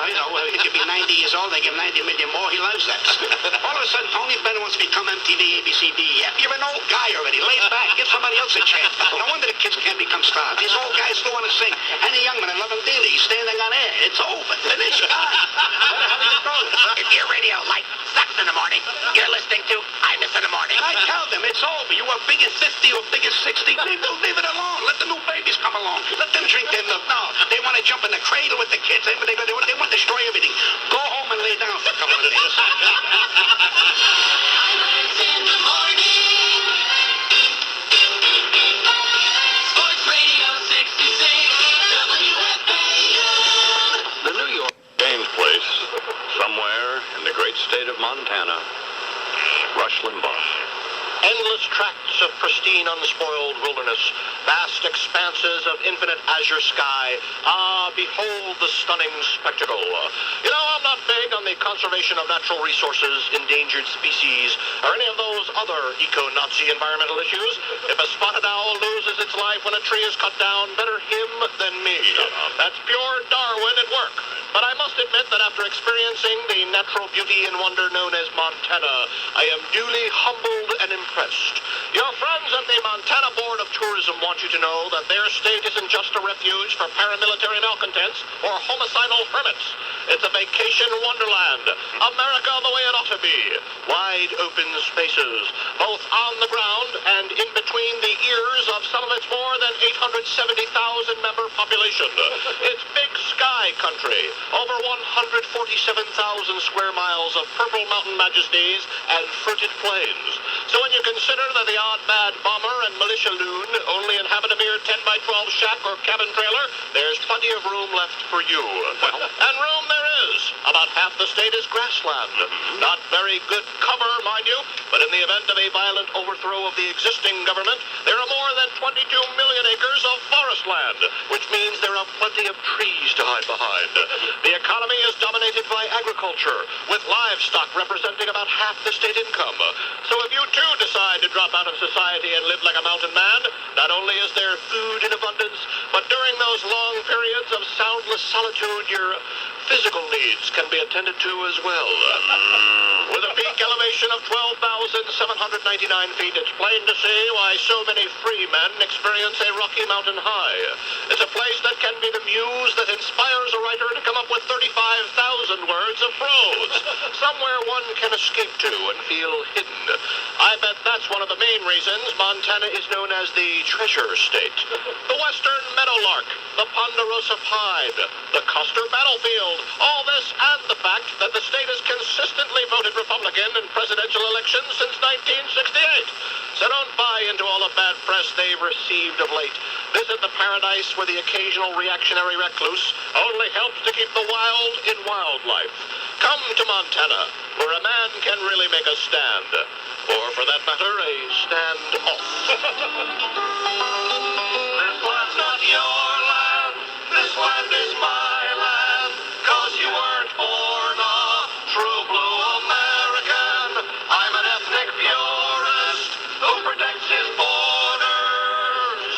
Speaker 13: he could be 90 years old. They give him 90 million more. He loves that. All of a sudden, Tony Bennett wants to become MTV, ABC, DEF. You're an old guy already. Lay back. Give somebody else a chance. No wonder the kids can't become stars. These old guys still want to sing. Henny Youngman, I love him dearly. He's standing on air. It's over. Finish.
Speaker 9: If your radio light sucks in the morning, you're listening to Imus in the morning.
Speaker 13: I tell them it's over. You are big as 50 or big as 60. Leave it alone. Let the new babies come along. Let them drink their milk. No, they want to jump in the cradle with the kids. They want to destroy everything. Go home and lay down for a couple of days.
Speaker 10: Imus in the morning. Sports Radio 6.
Speaker 6: Limbaugh.
Speaker 14: Endless tracts of pristine, unspoiled wilderness, vast expanses of infinite azure sky. Ah, behold the stunning spectacle. You know, I'm not big on the conservation of natural resources, endangered species, or any of those other eco-Nazi environmental issues. If a spotted owl loses its life when a tree is cut down, better him than me. That's pure Darwin at work. But I must admit that after experiencing the natural beauty and wonder known as Montana, I am duly humbled and impressed. Your friends at the Montana Board of Tourism want you to know that their state isn't just a refuge for paramilitary malcontents or homicidal hermits. It's a vacation wonderland. America the way it ought to be. Wide open spaces, both on the ground and in between the ears of some of its more than 870,000 member population. It's big sky country. Over 147,000 square miles of purple mountain majesties and fruited plains. So when you consider that the odd bad bomber and militia loon only inhabit a mere 10 by 12 shack or cabin trailer, there's plenty of room left for you. And room there is. About half the state is grassland. Not very good cover, mind you, but in the event of a violent overthrow of the existing government, there are more than 22 million acres of forest land, which means there are plenty of trees to hide behind. The economy is dominated by agriculture, with livestock representing about half the state income. So if you too decide to drop out of society and live like a mountain man, not only is there food in abundance, but during those long periods of soundless solitude, your physical needs can be attended to as well. With a peak elevation of 12,799 feet, it's plain to see why so many free men experience a Rocky Mountain high. It's a place that can be the muse that inspires a writer to come up with 35,000 words of prose. Somewhere one can escape to and feel hidden. I bet that's one of the main reasons Montana is known as the Treasure State. The Western Meadowlark, the Ponderosa Pied, the Custer Battlefield, all this and the fact that the state has consistently voted Republican in presidential elections since 1968. So don't buy into all the bad press they've received of late. Visit the paradise where the occasional reactionary recluse only helps to keep the wild in wildlife. Come to Montana, where a man can really make a stand. Or, for that matter, a stand-off.
Speaker 10: This land's not your land. This land is my land. 'Cause you weren't born a true blue American. I'm an ethnic purist who protects his borders.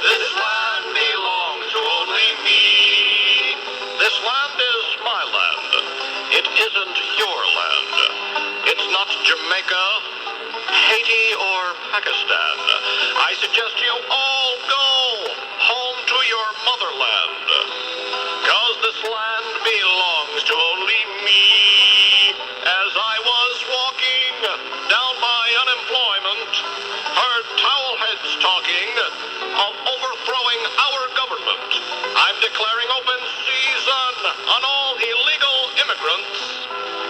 Speaker 10: This land belongs to only me.
Speaker 14: This land is my land. It isn't your land. It's not Jamaica, Haiti, or Pakistan. I suggest you all go home to your motherland. 'Cause this land belongs to only me. As I was walking down by unemployment, heard towelheads talking of overthrowing our government. I'm declaring open season on all illegal immigrants.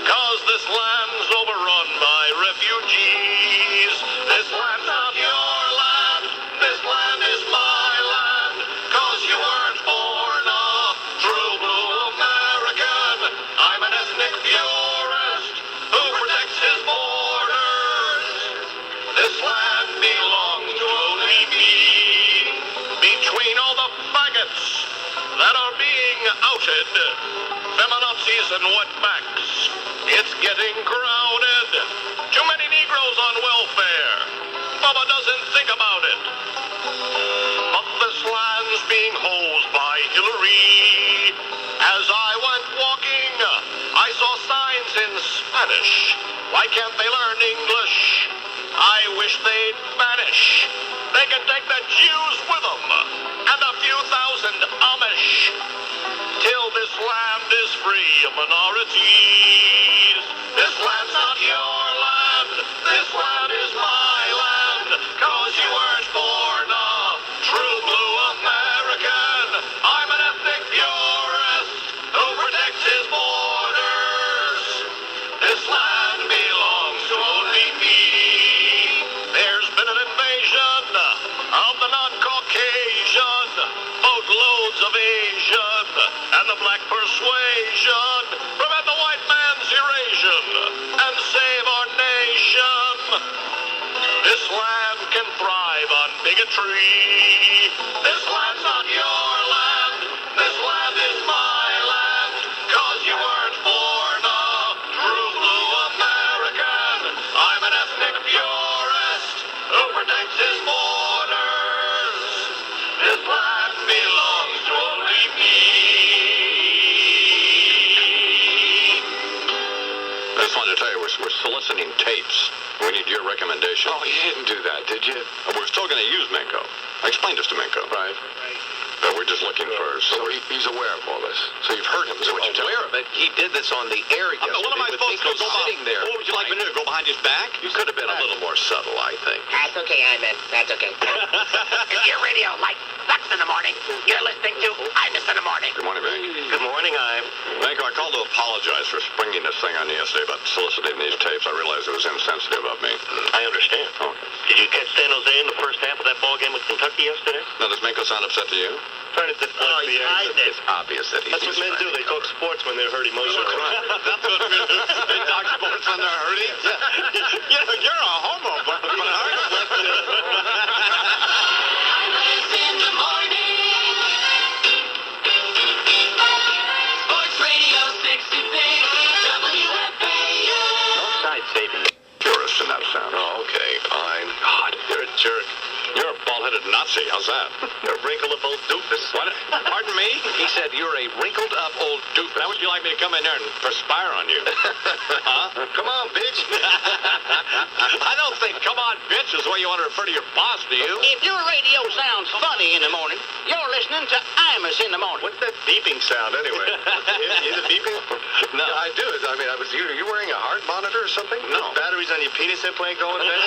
Speaker 14: 'Cause this land's overrun by refugees. This land's not your land. This land is my land. 'Cause you weren't born a true blue American. I'm an ethnic purist who protects his borders. This land belongs to only me. Between all the faggots that are being outed, feminazis and wetbacks, it's getting crowded. Too many Negroes on welfare. Bubba doesn't think about it. But this land's being hosed by Hillary. As I went walking, I saw signs in Spanish. Why can't they learn English? I wish they'd vanish. They can take the Jews with them, and a few thousand Amish. Till this land is free of minorities. This land's not your land. This land is my land. 'Cause you weren't born a true blue American. I'm an ethnic purist who protects his borders. This land belongs to only me. There's been an invasion of the non-Caucasian, boatloads of Asian, and the black persuasion. Prevent the white
Speaker 6: listening tapes. We need your recommendation.
Speaker 15: Oh, you didn't do that, did you?
Speaker 6: We're still going to use Minko. I explained this to Minko.
Speaker 15: Right.
Speaker 6: But we're just looking for...
Speaker 15: So he's aware of all this.
Speaker 6: So you've heard him, is what you're telling
Speaker 12: Aware of it. He did this on the air yesterday.
Speaker 6: What am I
Speaker 12: with
Speaker 6: supposed to
Speaker 12: Minko
Speaker 6: go
Speaker 12: sitting there.
Speaker 6: What would you like me to do? Go behind his back?
Speaker 12: You could have been a little more subtle, I think.
Speaker 9: That's okay, Imus. That's okay.
Speaker 7: If your radio light sucks in the morning, you're listening to Imus in the morning.
Speaker 6: Good morning, Bank.
Speaker 12: Good morning, I'm.
Speaker 6: Banko, I called to apologize for springing this thing on you yesterday about soliciting these tapes. I realized it was insensitive of me.
Speaker 12: I understand.
Speaker 6: Okay.
Speaker 12: Did you catch San Jose in the first half of that ball game with Kentucky yesterday?
Speaker 6: Now, does Minko sound upset to you?
Speaker 12: Trying to deflect the anger.
Speaker 15: It's obvious that he's
Speaker 12: That's what men do. They talk sports when they're hurt emotionally.
Speaker 6: That's what men do. They talk sports when they're hurting? You're a homo, but
Speaker 10: Imus in the morning. Sports Radio 66, WFAU.
Speaker 12: No side saving.
Speaker 6: purist in that sense.
Speaker 15: Oh, okay, fine.
Speaker 6: God, you're a jerk. You're a bald-headed Nazi. How's that?
Speaker 12: You're a wrinkled-up old doofus.
Speaker 6: What? Pardon me?
Speaker 12: He said you're a wrinkled-up old doofus.
Speaker 6: How would you like me to come in there and perspire on you? Huh?
Speaker 15: Come on, bitch.
Speaker 6: I don't think "come on, bitch" is the way you want to refer to your boss, do you?
Speaker 9: If your radio sounds funny in the morning, you're listening to Imus in the morning.
Speaker 12: What's that beeping sound, anyway? Is it beeping?
Speaker 15: No, I do. I mean, you wearing a heart monitor or something?
Speaker 12: No. Batteries on your penis implant going in there?